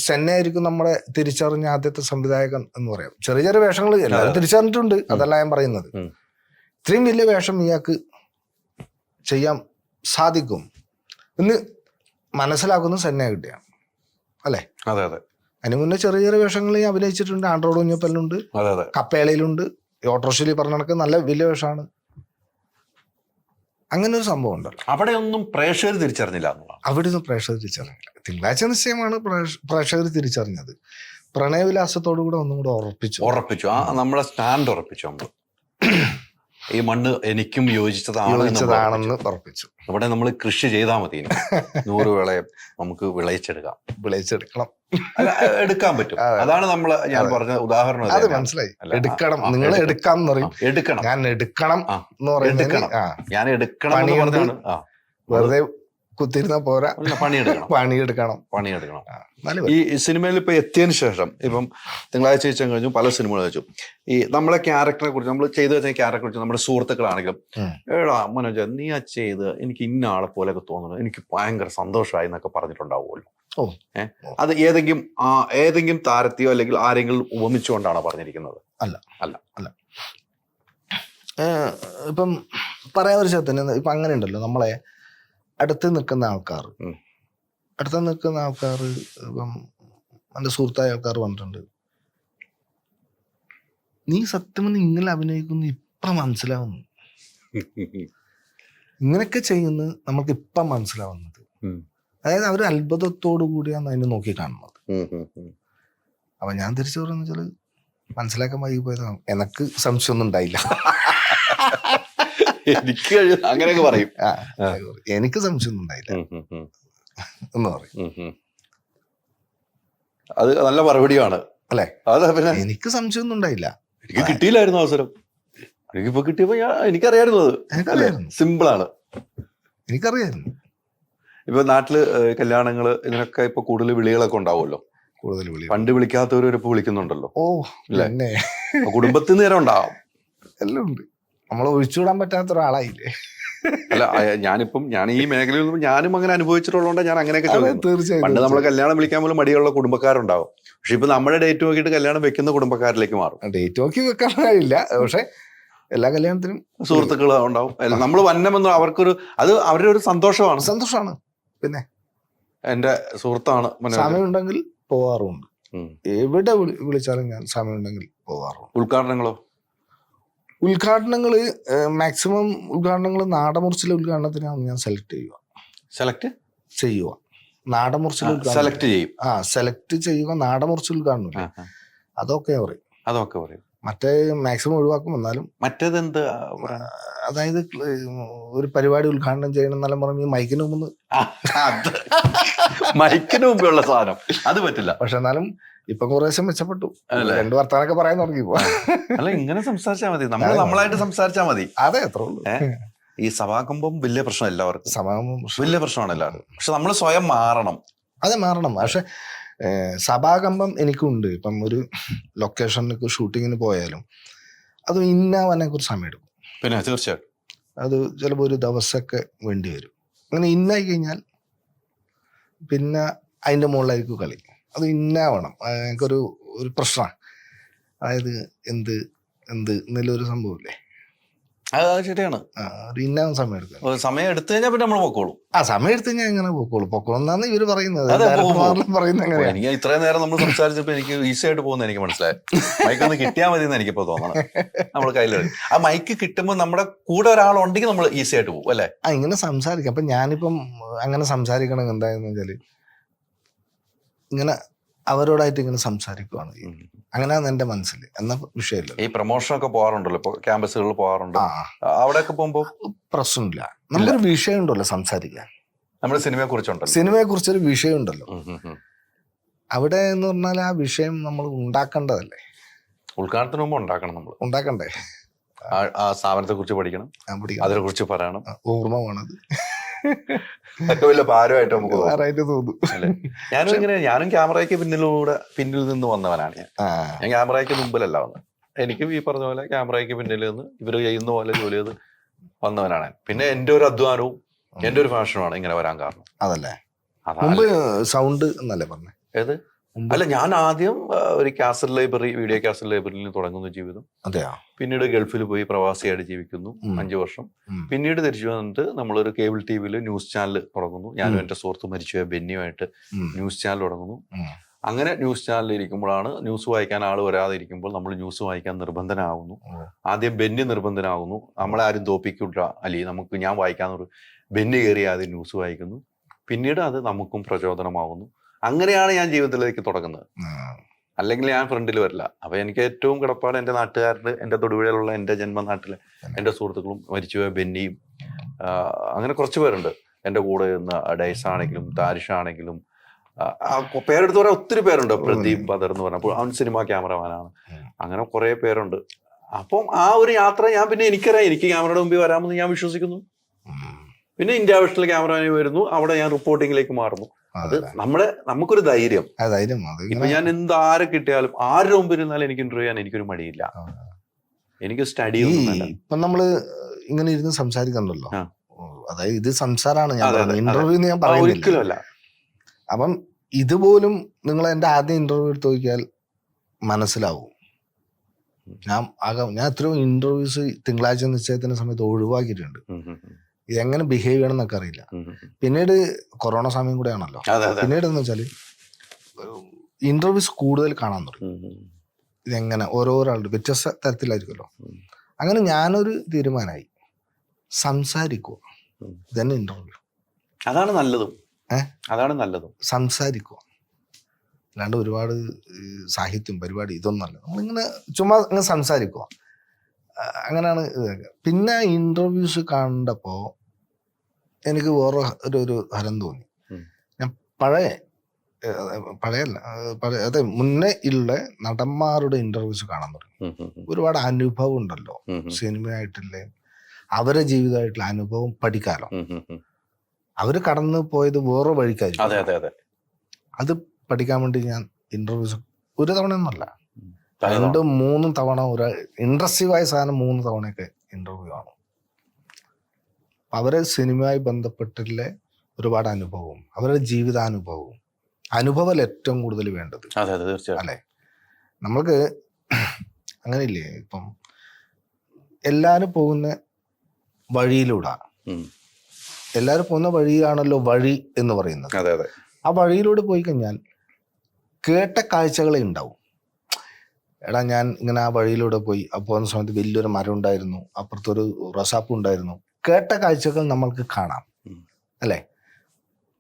സെന്നായിരിക്കും നമ്മളെ തിരിച്ചറിഞ്ഞ ആദ്യത്തെ സംവിധായകൻ എന്ന് പറയാം. ചെറിയ ചെറിയ വേഷങ്ങൾ എല്ലാവരും തിരിച്ചറിഞ്ഞിട്ടുണ്ട്, അതല്ല ഞാൻ പറയുന്നത്. ഇത്രയും വലിയ വേഷം ഇയാൾക്ക് ചെയ്യാൻ സാധിക്കും എന്ന് മനസ്സിലാക്കുന്ന സെന്ന കിട്ടിയാണ് അല്ലേ? അതെ അതെ. അതിന് മുന്നേ ചെറിയ ചെറിയ വേഷങ്ങൾ അഭിനയിച്ചിട്ടുണ്ട്. ആൻഡ്രോയിഡ് കുഞ്ഞപ്പല്ലുണ്ട്, കപ്പേളയിലുണ്ട്, ഓട്ടോറിക്ഷയിൽ പറഞ്ഞ കണക്ക് നല്ല വലിയ വേഷമാണ്. അങ്ങനെ ഒരു സംഭവം ഉണ്ടല്ലോ. അവിടെ ഒന്നും പ്രേക്ഷകർ തിരിച്ചറിഞ്ഞില്ല. അവിടെ ഒന്നും പ്രേക്ഷകർ തിരിച്ചറിഞ്ഞില്ല. തിങ്കളാഴ്ച നിശ്ചയമാണ് പ്രേക്ഷകർ തിരിച്ചറിഞ്ഞത്. പ്രണയവിലാസത്തോടു കൂടെ ഒന്നും കൂടെ ഉറപ്പിച്ചു. നമ്മളെ സ്റ്റാൻഡ് ഉറപ്പിച്ചു. നമ്മൾ ഈ മണ്ണ് എനിക്കും യോജിച്ചതാണെന്ന് ഉറപ്പിച്ചു. അവിടെ നമ്മൾ കൃഷി ചെയ്താൽ മതി. 100 വിളയെ നമുക്ക് വിളയിച്ചെടുക്കണം. എടുക്കാൻ പറ്റും. അതാണ് ഞാൻ പറഞ്ഞ ഉദാഹരണം. അത് മനസ്സിലായി. എടുക്കണം, നിങ്ങൾ എടുക്കാം എന്ന് പറയും. എടുക്കണം, ഞാൻ എടുക്കണം എന്ന് പറയുന്നത്. ഞാൻ എടുക്കണം. വെറുതെ കുത്തിരുന്ന പോരാ, പണിയെടുക്കണം. ഈ സിനിമയിൽ ഇപ്പൊ എത്തിയതിനു ശേഷം ഇപ്പം തിങ്കളാഴ്ച വെച്ചാൽ കഴിഞ്ഞു, പല സിനിമകൾ വെച്ചു. ഈ നമ്മളെ ക്യാരക്ടറെ കുറിച്ച്, നമ്മൾ ചെയ്തു വെച്ച ക്യാരക്ടറെ കുറിച്ച് നമ്മുടെ സുഹൃത്തുക്കളാണെങ്കിലും, എടാ മനോജ നീ ആ ചെയ്ത് എനിക്ക് ഇന്ന ആളെ പോലെയൊക്കെ തോന്നുന്നു, എനിക്ക് ഭയങ്കര സന്തോഷമായി എന്നൊക്കെ പറഞ്ഞിട്ടുണ്ടാവുമല്ലോ. അത് ഏതെങ്കിലും താരത്തെയോ അല്ലെങ്കിൽ ആരെങ്കിലും ഉപമിച്ചുകൊണ്ടാണോ പറഞ്ഞിരിക്കുന്നത്? അല്ല. ഇപ്പം പറയാൻ ഒരു ചേട്ടന് ഇപ്പൊ അങ്ങനെ ഉണ്ടല്ലോ, നമ്മളെ അടുത്ത് നിൽക്കുന്ന ആൾക്കാർ ഇപ്പം എൻ്റെ സുഹൃത്തായ ആൾക്കാർ പറഞ്ഞിട്ടുണ്ട്, നീ സത്യം ഇങ്ങനെ അഭിനയിക്കുന്നു ഇപ്പം മനസ്സിലാവുന്നു, ഇങ്ങനെയൊക്കെ ചെയ്യുന്നത് നമുക്ക് ഇപ്പം മനസ്സിലാവുന്നത്. അതായത് അവർ അത്ഭുതത്തോടു കൂടിയാണ് അതിനെ നോക്കി കാണുന്നത്. അപ്പൊ ഞാൻ തിരിച്ചു പറയുന്ന വെച്ചാൽ മനസ്സിലാക്കാൻ വൈകി പോയതാണ്. എനക്ക് സംശയമൊന്നും ഉണ്ടായില്ല. എനിക്ക് അങ്ങനെയൊക്കെ പറയും. എനിക്ക് സംശയമൊന്നും ഉണ്ടായില്ല എന്ന് പറയും. അത് നല്ല മറുപടിയാണ് അല്ലേ? പിന്നെ എനിക്ക് സംശയമൊന്നും ഉണ്ടായില്ല. എനിക്ക് കിട്ടിയില്ലായിരുന്നു അവസരം. എനിക്കിപ്പോ കിട്ടിയപ്പോ എനിക്കറിയായിരുന്നു. അത് സിമ്പിളാണ്. എനിക്കറിയായിരുന്നു. ഇപ്പൊ നാട്ടില് കല്യാണങ്ങള് ഇതിനൊക്കെ ഇപ്പൊ കൂടുതൽ വിളികളൊക്കെ ഉണ്ടാവുമല്ലോ. പണ്ട് വിളിക്കാത്തവരും ഇപ്പൊ വിളിക്കുന്നുണ്ടല്ലോ. അല്ലേ? കുടുംബത്തിൽ നേരം ഉണ്ടാവും. എല്ലാം ഉണ്ട്. നമ്മളെ ഒഴിച്ചുവിടാൻ പറ്റാത്ത ഒരാളായില്ലേ? അല്ല, ഞാൻ ഈ മേഖലയിൽ ഞാനും അങ്ങനെ അനുഭവിച്ചിട്ടുള്ളതുകൊണ്ട് ഞാൻ അങ്ങനെയൊക്കെ ചോദിക്കും. പണ്ട് നമ്മളെ കല്യാണം വിളിക്കാൻ പോലും മടിയുള്ള കുടുംബക്കാരുണ്ടാവും. പക്ഷെ ഇപ്പൊ നമ്മുടെ ഡേറ്റ് നോക്കിയിട്ട് കല്യാണം വെക്കുന്ന കുടുംബക്കാരിലേക്ക് മാറും. ഡേറ്റ് നോക്കി വെക്കാൻ കഴിയില്ല. പക്ഷെ എല്ലാ കല്യാണത്തിനും സുഹൃത്തുക്കൾ ഉണ്ടാവും. നമ്മൾ വന്നമെന്ന് അവർക്കൊരു അത് അവരുടെ ഒരു സന്തോഷമാണ്. പിന്നെ എന്റെ സുഹൃത്താണ് സമയമുണ്ടെങ്കിൽ പോവാറുമുണ്ട്. എവിടെ വിളിച്ചാലും ഞാൻ സമയമുണ്ടെങ്കിൽ പോവാറുണ്ട്. ഉദ്ഘാടനങ്ങള് മാക്സിമം ഉദ്ഘാടനങ്ങൾ നാടമുറിച്ചിലെ ഉദ്ഘാടനത്തിനാണ് ഞാൻ സെലക്ട് ചെയ്യുക. നാടമുറിച്ചിൽ സെലക്ട് ചെയ്യുക. നാടമുറിച്ചിൽ ഉദ്ഘാടനം അതൊക്കെ പറയും. മറ്റേ മാക്സിമം ഒഴിവാക്കും. എന്നാലും മറ്റേതെന്ത്, അതായത് ഒരു പരിപാടി ഉദ്ഘാടനം ചെയ്യണം എന്നെല്ലാം പറഞ്ഞ് മൈക്കിന് മുമ്പ് മുമ്പുള്ള സാധനം അത് പറ്റില്ല. പക്ഷെ എന്നാലും ഇപ്പൊ കുറേശ്ശെ മെച്ചപ്പെട്ടു. 2 വർത്താനൊക്കെ പറയാൻ തുടങ്ങിപ്പോ. അല്ല, ഇങ്ങനെ സംസാരിച്ചാൽ മതി, നമ്മളായിട്ട് സംസാരിച്ചാൽ മതി. അതെ, അത്ര ഉള്ളൂ. ഈ സഭാകമ്പം വലിയ പ്രശ്നം എല്ലാവർക്കും, സഭാകമ്പം വലിയ പ്രശ്നമാണ് എല്ലാവർക്കും. പക്ഷെ നമ്മൾ സ്വയം മാറണം. അതെ, മാറണം. പക്ഷെ സഭാകമ്പം എനിക്കുണ്ട്. ഇപ്പം ഒരു ലൊക്കേഷനിലേക്ക് ഷൂട്ടിങ്ങിന് പോയാലും അത് ഇന്നാവാനെ കുറിച്ച് സമയം എടുക്കും. പിന്നെ തീർച്ചയായിട്ടും അത് ചിലപ്പോൾ ഒരു ദിവസമൊക്കെ വേണ്ടി വരും. അങ്ങനെ ഇന്നായി കഴിഞ്ഞാൽ പിന്നെ അതിൻ്റെ മുകളിലായിരിക്കും കളി. അത് ഇന്നാവണം. എനിക്കൊരു പ്രശ്നമാണ്. അതായത് എന്ത് എന്നൊരു സംഭവമില്ലേ, അത് ശരിയാണ്. ഇന്നാവും സമയം എടുക്കുക. സമയം എടുത്തു കഴിഞ്ഞാൽ പിന്നെ നമ്മൾ പൊക്കോളും. സമയം എടുത്തു കഴിഞ്ഞാൽ എങ്ങനെ പൊക്കോളും എന്നാണ് ഇവര് പറയുന്നത്. എനിക്ക് ഇത്രയും നേരം നമ്മൾ സംസാരിച്ചപ്പോ എനിക്ക് ഈസി ആയിട്ട് പോകുന്ന എനിക്ക് മനസ്സിലായി. മൈക്കൊന്ന് കിട്ടിയാൽ മതി എന്ന് എനിക്കിപ്പോ തോന്നണം. നമ്മൾ കയ്യിൽ ആ മൈക്ക് കിട്ടുമ്പോൾ നമ്മുടെ കൂടെ ഒരാളുണ്ടെങ്കിൽ നമ്മൾ ഈസി ആയിട്ട് പോകും അല്ലേ? ഇങ്ങനെ സംസാരിക്കാം. അപ്പൊ ഞാനിപ്പം അങ്ങനെ സംസാരിക്കണം എന്തായെന്ന് വെച്ചാല് ഇങ്ങനെ അവരോടായിട്ട് ഇങ്ങനെ സംസാരിക്കുവാണ്. അങ്ങനെയാണ് എന്റെ മനസ്സിൽ. എന്ന വിഷയമില്ല. ഈ പ്രൊമോഷനൊക്കെ പോകാറുണ്ടല്ലോ, ഇപ്പൊ ക്യാമ്പസുകളിൽ പോകാറുണ്ട്. അവിടെയൊക്കെ പോകുമ്പോ പ്രശ്നമില്ല. നമുക്കൊരു വിഷയം ഉണ്ടല്ലോ സംസാരിക്കാൻ. നമ്മുടെ സിനിമയെ കുറിച്ചൊരു വിഷയം ഉണ്ടല്ലോ അവിടെ എന്ന് പറഞ്ഞാൽ ആ വിഷയം നമ്മൾ ഉണ്ടാക്കേണ്ടതല്ലേ. ഉദ്ഘാടനത്തിന് മുമ്പ് ഉണ്ടാക്കണ്ടേ? ആ സ്ഥാപനത്തെ കുറിച്ച് പഠിക്കണം, അതിനെ കുറിച്ച് പറയണം, ഓർമ്മ വേണത്. അതൊക്കെ വലിയ ഭാരമായിട്ട് നമുക്ക് തോന്നും. ഞാനും ക്യാമറയ്ക്ക് പിന്നിൽ നിന്ന് വന്നവനാണ്. ഞാൻ ക്യാമറയ്ക്ക് മുമ്പിലല്ല വന്നത്. എനിക്കും ഈ പറഞ്ഞ പോലെ ക്യാമറയ്ക്ക് പിന്നിൽ നിന്ന് ഇവര് ചെയ്യുന്ന പോലെ ജോലി ചെയ്ത് വന്നവനാണ്. പിന്നെ എന്റെ ഒരു അധ്വാനവും എന്റെ ഒരു ഫാഷനുമാണ് ഇങ്ങനെ വരാൻ കാരണം. അതല്ലേ സൗണ്ട് എന്നല്ലേ പറഞ്ഞേ? ഏത്? അല്ല, ഞാൻ ആദ്യം ഒരു വീഡിയോ കാസറ്റ് ലൈബ്രറിയിൽ തുടങ്ങുന്ന ജീവിതം. പിന്നീട് ഗൾഫിൽ പോയി പ്രവാസിയായിട്ട് ജീവിക്കുന്നു 5 വർഷം. പിന്നീട് തിരിച്ചു വന്നിട്ട് നമ്മളൊരു കേബിൾ ടിവിയിൽ ന്യൂസ് ചാനൽ തുടങ്ങുന്നു. ഞാനും എന്റെ സുഹൃത്ത് മരിച്ചുപോയ ബെന്നിയുമായിട്ട് ന്യൂസ് ചാനൽ തുടങ്ങുന്നു. അങ്ങനെ ന്യൂസ് ചാനലിൽ ഇരിക്കുമ്പോഴാണ് ന്യൂസ് വായിക്കാൻ ആൾ വരാതെ ഇരിക്കുമ്പോൾ നമ്മൾ ന്യൂസ് വായിക്കാൻ നിർബന്ധനാകുന്നു. ആദ്യം ബെന്നി നിർബന്ധനാകുന്നു. നമ്മളെ ആരും തോപ്പിക്കില്ല അലി, ഞാൻ വായിക്കാന്നൊരു ബെന്നി കയറി ആദ്യം ന്യൂസ് വായിക്കുന്നു. പിന്നീട് അത് നമുക്കും പ്രചോദനമാകുന്നു. അങ്ങനെയാണ് ഞാൻ ജീവിതത്തിലേക്ക് തുടങ്ങുന്നത്. അല്ലെങ്കിൽ ഞാൻ ഫ്രണ്ടിൽ വരില്ല. അപ്പൊ എനിക്ക് ഏറ്റവും കിടപ്പാട് എന്റെ നാട്ടുകാരുടെ, എന്റെ തൊടുപുഴയിലുള്ള എന്റെ ജന്മനാട്ടിലെ എന്റെ സുഹൃത്തുക്കളും മരിച്ചുപോയ ബെന്നിയും, അങ്ങനെ കുറച്ച് പേരുണ്ട് എന്റെ കൂടെ നിന്ന്. ഡൈസ് ആണെങ്കിലും താരിഷ് ആണെങ്കിലും, പേരെടുത്ത് പറയാൻ ഒത്തിരി പേരുണ്ട്. പ്രദീപ് ബദർ എന്ന് പറഞ്ഞപ്പോൾ അവൻ സിനിമാ ക്യാമറമാനാണ്. അങ്ങനെ കുറെ പേരുണ്ട്. അപ്പം ആ ഒരു യാത്ര ഞാൻ പിന്നെ എനിക്കറിയാം, എനിക്ക് ക്യാമറയുടെ മുമ്പിൽ വരാമെന്ന് ഞാൻ വിശ്വസിക്കുന്നു. പിന്നെ ഇന്ത്യ വിഷനിൽ ക്യാമറമാനി വരുന്നു. അവിടെ ഞാൻ റിപ്പോർട്ടിങ്ങിലേക്ക് മാറുന്നു. അത് നമുക്കൊരു ധൈര്യം. ഇപ്പൊ ഞാൻ ആരെ കിട്ടിയാലും ആരുടെ മുമ്പിൽ ഇരുന്നാലും എനിക്ക് ഇന്റർവ്യൂ ചെയ്യാൻ എനിക്കൊരു മടിയില്ല. എനിക്ക് സ്റ്റഡി ഇപ്പൊ നമ്മള് ഇങ്ങനെ ഇരുന്ന് സംസാരിക്കണ്ടല്ലോ, അതായത് ഇത് സംസാരമാണ്. ഞാൻ ഇന്റർവ്യൂ ഞാൻ പറയുന്നില്ല. അപ്പം ഇതുപോലും നിങ്ങൾ എന്റെ ആദ്യം ഇന്റർവ്യൂ എടുത്ത് നോക്കിയാൽ മനസ്സിലാവും. ഞാൻ എത്രയോ ഇന്റർവ്യൂസ് തിങ്കളാഴ്ച നിശ്ചയത്തിന്റെ സമയത്ത് ഒഴിവാക്കിയിട്ടുണ്ട്. ഇതെങ്ങനെ ബിഹേവ് ചെയ്യണം എന്നൊക്കെ അറിയില്ല. പിന്നീട് കൊറോണ സമയം കൂടെ ആണല്ലോ. പിന്നീട് എന്ന് വെച്ചാല് ഇന്റർവ്യൂസ് കൂടുതൽ കാണാൻ തുടങ്ങി. ഇതെങ്ങനെ ഓരോരാളുടെ വ്യത്യസ്ത തരത്തിലായിരിക്കുമല്ലോ. അങ്ങനെ ഞാനൊരു തീരുമാനമായി, സംസാരിക്കുക ഇതന്നെ ഇന്റർവ്യൂ. അതാണ് നല്ലതും. സംസാരിക്കുക, അല്ലാണ്ട് ഒരുപാട് സാഹിത്യം പരിപാടി ഇതൊന്നല്ല. നമ്മളിങ്ങനെ ചുമ്മാ ഇങ്ങനെ സംസാരിക്കുക. അങ്ങനെയാണ് ഇതൊക്കെ. പിന്നെ ഇന്റർവ്യൂസ് കണ്ടപ്പോൾ എനിക്ക് വേറെ ഒരു ഹരം തോന്നി. ഞാൻ അതെ മുന്നേ ഉള്ള നടന്മാരുടെ ഇന്റർവ്യൂസ് കാണാൻ തുടങ്ങി. ഒരുപാട് അനുഭവം ഉണ്ടല്ലോ സിനിമയായിട്ടില്ലേ, അവരെ ജീവിതമായിട്ടുള്ള അനുഭവം പഠിക്കാലോ. അവര് കടന്നു പോയത് വേറെ വഴിക്കായിരിക്കും. അത് പഠിക്കാൻ വേണ്ടി ഞാൻ ഇന്റർവ്യൂസ് ഒരു തവണ ഒന്നല്ല, 2-3 തവണ ഒരു ഇൻട്രസ്റ്റീവായ സാധനം 3 തവണയൊക്കെ ഇന്റർവ്യൂ ആണ്. അവരെ സിനിമയുമായി ബന്ധപ്പെട്ടുള്ള ഒരുപാട് അനുഭവവും അവരുടെ ജീവിതാനുഭവവും അനുഭവം ഏറ്റവും കൂടുതൽ വേണ്ടത് അല്ലേ. നമ്മൾക്ക് അങ്ങനെയില്ലേ, ഇപ്പം എല്ലാവരും പോകുന്ന വഴിയിലൂടെ, എല്ലാവരും പോകുന്ന വഴിയാണല്ലോ വഴി എന്ന് പറയുന്നത്. അതെ അതെ. ആ വഴിയിലൂടെ പോയി കഴിഞ്ഞാൽ കേട്ട കാഴ്ചകളെ ഉണ്ടാവും. എടാ ഞാൻ ഇങ്ങനെ ആ വഴിയിലൂടെ പോയി, ആ പോകുന്ന സമയത്ത് വലിയൊരു മരം ഉണ്ടായിരുന്നു, അപ്പുറത്തൊരു റോസാപ്പൂ ഉണ്ടായിരുന്നു. കേട്ട കാഴ്ചകൾ നമ്മൾക്ക് കാണാം അല്ലേ?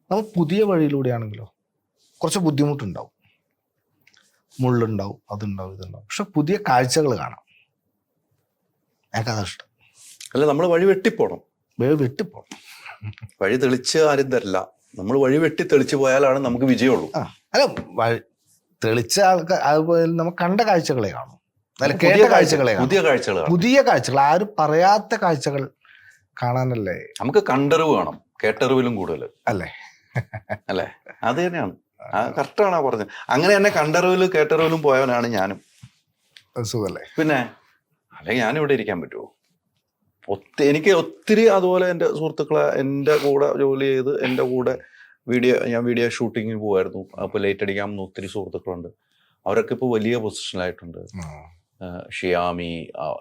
നമ്മൾ പുതിയ വഴിയിലൂടെയാണെങ്കിലോ കുറച്ച് ബുദ്ധിമുട്ടുണ്ടാവും, മുള്ളുണ്ടാവും, അതുണ്ടാവും, ഇതുണ്ടാവും. പക്ഷെ പുതിയ കാഴ്ചകൾ കാണാം. എനിക്കതാ ഇഷ്ടം. അല്ല, നമ്മൾ വഴി വെട്ടിപ്പോണം. വെട്ടിപ്പോണം. വഴി തെളിച്ച് ആരും തരില്ല. നമ്മൾ വഴി വെട്ടി തെളിച്ചു പോയാലാണ് നമുക്ക് വിജയമുള്ളൂ. അല്ല, തെളിച്ച ആൾക്കാർ അതുപോലെ നമ്മൾ കണ്ട കാഴ്ചകളെ കാണും, അല്ല കേട്ട കാഴ്ചകളെ, പുതിയ കാഴ്ചകൾ, ആരും പറയാത്ത കാഴ്ചകൾ കാണാനല്ലേ. നമുക്ക് കണ്ടറിവ് വേണം, കേട്ടറിവിലും കൂടുതൽ അല്ലേ? അല്ലേ? അത് തന്നെയാണ്. കറക്റ്റാണ് പറഞ്ഞത്. അങ്ങനെ തന്നെ കണ്ടറിവിലും കേട്ടറിവിലും പോയവനാണ് ഞാനും. സുഖല്ലേ? പിന്നെ അല്ലെങ്കിൽ ഞാനിവിടെ ഇരിക്കാൻ പറ്റുമോ? എനിക്ക് ഒത്തിരി അതുപോലെ എൻ്റെ സുഹൃത്തുക്കളെ എൻ്റെ കൂടെ ജോലി ചെയ്ത് എൻ്റെ കൂടെ ഞാൻ വീഡിയോ ഷൂട്ടിങ്ങിന് പോകുമായിരുന്നു. അപ്പോൾ ലൈറ്റ് അടിക്കാമെന്ന് ഒത്തിരി സുഹൃത്തുക്കളുണ്ട്. അവരൊക്കെ ഇപ്പോൾ വലിയ പൊസിഷനിലായിട്ടുണ്ട്. ഷിയാമി,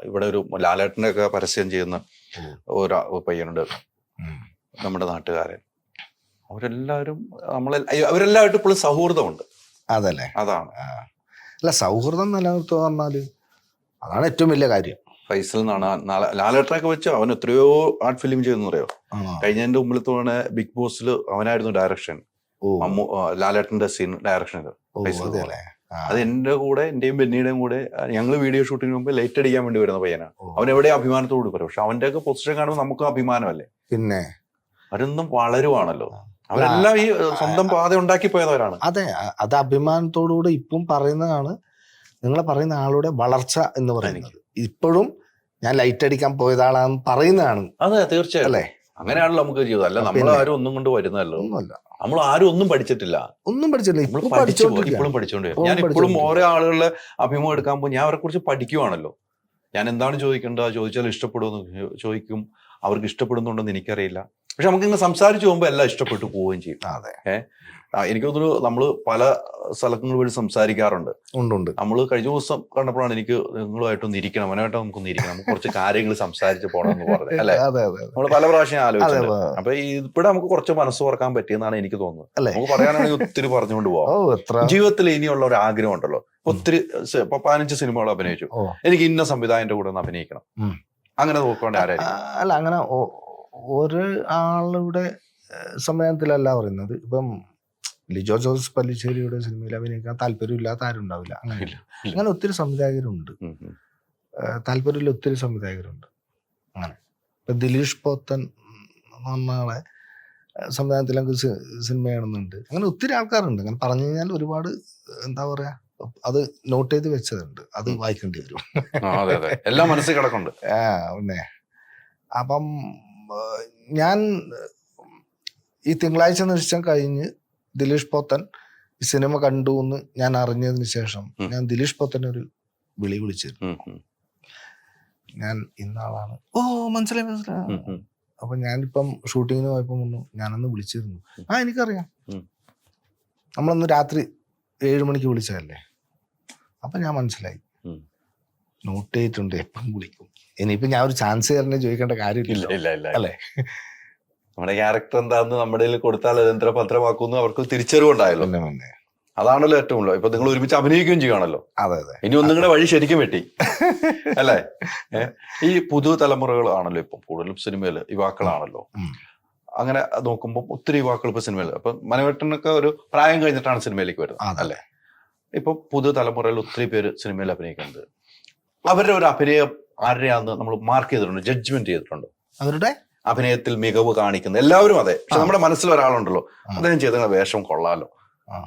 ഇവിടെ ഒരു ലാലേട്ടൻ്റെ ഒക്കെ പരസ്യം ചെയ്യുന്ന ഒരു പയ്യനുണ്ട്, നമ്മുടെ നാട്ടുകാരൻ. അവരെല്ലാവരും അവരെല്ലാവരും ഇപ്പോഴും സൗഹൃദമുണ്ട്. അതല്ലേ? അതാണ്. അല്ല, സൗഹൃദം നിലനിർത്തുക പറഞ്ഞാൽ അതാണ് ഏറ്റവും വലിയ കാര്യം. ഫൈസൽ എന്നാണ് ലാലേട്ടനൊക്കെ വെച്ച് അവൻ എത്രയോ ആർട്ട് ഫിലിം ചെയ്തെന്ന് അറിയോ? കഴിഞ്ഞതിന്റെ മുമ്പിൽ തോന്നുന്ന ബിഗ് ബോസിൽ അവനായിരുന്നു ഡയറക്ഷൻ, ലാലേട്ടന്റെ സീൻ ഡയറക്ഷൻ. അത് എന്റെ കൂടെ, എന്റെയും ബെന്നിയുടെയും കൂടെ ഞങ്ങൾ വീഡിയോ ഷൂട്ടിങ്ങിന് മുമ്പ് ലൈറ്റ് അടിക്കാൻ വേണ്ടി വരുന്ന പയ്യനാണ്. അവൻ എവിടെയും അഭിമാനത്തോട് പറയും. പക്ഷെ അവന്റെ ഒക്കെ പൊസിഷൻ കാണുമ്പോൾ നമുക്ക് അഭിമാനമല്ലേ? പിന്നെ അവരൊന്നും വളരുവാണല്ലോ. അവരെല്ലാം ഈ സ്വന്തം പാത ഉണ്ടാക്കി പോയവരാണ്. അതെ, അത് അഭിമാനത്തോടുകൂടി ഇപ്പം പറയുന്നതാണ്. നിങ്ങളെ പറയുന്ന ആളുടെ വളർച്ച എന്ന് പറയുന്നത് ഇപ്പോഴും ഞാൻ ലൈറ്റ് അടിക്കാൻ പോയതാളാന്ന് പറയുന്നതാണ്. അതെ, തീർച്ചയായും അല്ലേ? അങ്ങനെയാണല്ലോ നമുക്ക് ജീവിതം. അല്ല, നമ്മളാരും ഒന്നും കൊണ്ട് വരുന്നതല്ലോ. ഒന്നുമല്ല, നമ്മൾ ആരും ഒന്നും പഠിച്ചിട്ടില്ല. ഇപ്പോഴും പഠിച്ചുകൊണ്ടിരിക്കും. ഞാൻ ഇപ്പോഴും ഓരോ ആളുകളുടെ അഭിമുഖം എടുക്കാൻ പോകും, ഞാൻ അവരെ കുറിച്ച് പഠിക്കുവാണല്ലോ. ഞാൻ എന്താണ് ചോദിക്കേണ്ടത്, ചോദിച്ചാൽ ഇഷ്ടപ്പെടുമെന്ന് ചോദിക്കും. അവർക്ക് ഇഷ്ടപ്പെടുന്നുണ്ടെന്ന് എനിക്കറിയില്ല. പക്ഷെ നമുക്കിങ്ങനെ സംസാരിച്ചു പോകുമ്പോൾ എല്ലാം ഇഷ്ടപ്പെട്ടു പോവുകയും ചെയ്യും. എനിക്ക് തോന്നുന്നു നമ്മൾ പല സ്ഥലങ്ങളിൽ വഴി സംസാരിക്കാറുണ്ട്. നമ്മൾ കഴിഞ്ഞ ദിവസം കണ്ടപ്പോഴാണ് എനിക്ക് നിങ്ങളുമായിട്ടൊന്ന് ഇരിക്കണം, അവനായിട്ട് നമുക്കൊന്ന് ഇരിക്കണം, നമുക്ക് കുറച്ച് കാര്യങ്ങൾ സംസാരിച്ച് പോകണമെന്ന് പറഞ്ഞത് അല്ലേ? നമ്മൾ പല പ്രാവശ്യം ആലോചിച്ചത്. അപ്പൊ ഇവിടെ നമുക്ക് കുറച്ച് മനസ്സ് തുറക്കാൻ പറ്റിയെന്നാണ് എനിക്ക് തോന്നുന്നത്. നമുക്ക് പറയാനാണെങ്കിൽ ഒത്തിരി പറഞ്ഞുകൊണ്ട് പോവാം. ജീവിതത്തിൽ ഇനിയുള്ള ഒരു ആഗ്രഹം ഉണ്ടല്ലോ. ഒത്തിരി 15 സിനിമകൾ അഭിനയിച്ചു, എനിക്ക് ഇന്ന സംവിധായകന്റെ കൂടെ ഒന്ന് അഭിനയിക്കണം, അങ്ങനെ നോക്കേണ്ട ആരായിരിക്കും? അല്ല, അങ്ങനെ ഒരു ആളുടെ സമയത്തിലല്ല പറയുന്നത്. ഇപ്പം ലിജോ ജോസ് പല്ലിശ്ശേരിയുടെ സിനിമയിൽ അഭിനയിക്കാൻ താല്പര്യമില്ലാത്ത ആരും ഉണ്ടാവില്ല. അങ്ങനെ ഒത്തിരി സംവിധായകരുണ്ട്, താല്പര്യമില്ല ഒത്തിരി സംവിധായകരുണ്ട്. അങ്ങനെ ഇപ്പൊ ദിലീഷ് പോത്തൻ എന്ന് പറഞ്ഞ ആളെ സംവിധാനത്തിൽ നമുക്ക് സിനിമ കാണുന്നുണ്ട്. അങ്ങനെ ഒത്തിരി ആൾക്കാരുണ്ട്. അങ്ങനെ പറഞ്ഞു കഴിഞ്ഞാൽ ഒരുപാട് എന്താ പറയാ, അത് നോട്ട് ചെയ്ത് വെച്ചതുണ്ട്, അത് വായിക്കേണ്ടി വരും. എല്ലാം മനസ്സിൽ കിടക്കുന്നുണ്ട്. പിന്നെ അപ്പം ഞാൻ ഈ തിങ്കളാഴ്ച നിശ്ചയം കഴിഞ്ഞ് ദിലീഷ് പോത്തൻ ഈ സിനിമ കണ്ടു എന്ന് ഞാൻ അറിഞ്ഞതിന് ശേഷം ഞാൻ ദിലീഷ് പോത്തനെ ഒരു വിളിച്ചിരുന്നു. ഞാൻ ഇന്നാളാണ്, മനസ്സിലായി. അപ്പൊ ഞാനിപ്പം ഷൂട്ടിങ്ങിന് പോയപ്പോ ഞാനന്ന് വിളിച്ചിരുന്നു. എനിക്കറിയാം, നമ്മളന്ന് രാത്രി 7 മണിക്ക് വിളിച്ചതല്ലേ. അപ്പൊ ഞാൻ മനസ്സിലായി, നോട്ട് ചെയ്തിട്ടുണ്ട്, എപ്പം വിളിക്കും. ഇനിയിപ്പോ ഞാൻ ഒരു ചാൻസ് തരണേ ചോദിക്കേണ്ട കാര്യമില്ല അല്ലേ? നമ്മുടെ ക്യാരക്ടർ എന്താന്ന് നമ്മുടെ കൊടുത്താൽ അതെന്ത്ര ഭദ്രമാക്കുന്നു അവർക്ക് തിരിച്ചറിവുണ്ടായല്ലോ. അതാണല്ലോ ഏറ്റവും ഉള്ളത്. ഇപ്പൊ നിങ്ങൾ ഒരുമിച്ച് അഭിനയിക്കുകയും ചെയ്യുകയാണല്ലോ. ഇനി ഒന്നും കൂടെ വഴി ശരിക്കും വെട്ടി അല്ലേ? ഈ പുതുതലമുറകളാണല്ലോ ഇപ്പം കൂടുതലും സിനിമയിൽ, യുവാക്കളാണല്ലോ. അങ്ങനെ നോക്കുമ്പോൾ ഒത്തിരി യുവാക്കൾ ഇപ്പൊ സിനിമയിൽ, അപ്പൊ മനോവേട്ടനൊക്കെ ഒരു പ്രായം കഴിഞ്ഞിട്ടാണ് സിനിമയിലേക്ക് വരുന്നത് അല്ലേ? ഇപ്പൊ പുതുതലമുറയിൽ ഒത്തിരി പേര് സിനിമയിൽ അഭിനയിക്കുന്നത്. അവരുടെ ഒരു അഭിനയം ആരുടെയാന്ന് നമ്മൾ മാർക്ക് ചെയ്തിട്ടുണ്ട്, ജഡ്ജ്മെന്റ് ചെയ്തിട്ടുണ്ട്. അവരുടെ അഭിനയത്തിൽ മികവ് കാണിക്കുന്ന എല്ലാവരും അതെ. പക്ഷെ നമ്മുടെ മനസ്സിൽ ഒരാളുണ്ടല്ലോ, അദ്ദേഹം ചെയ്ത വേഷം കൊള്ളാലോ,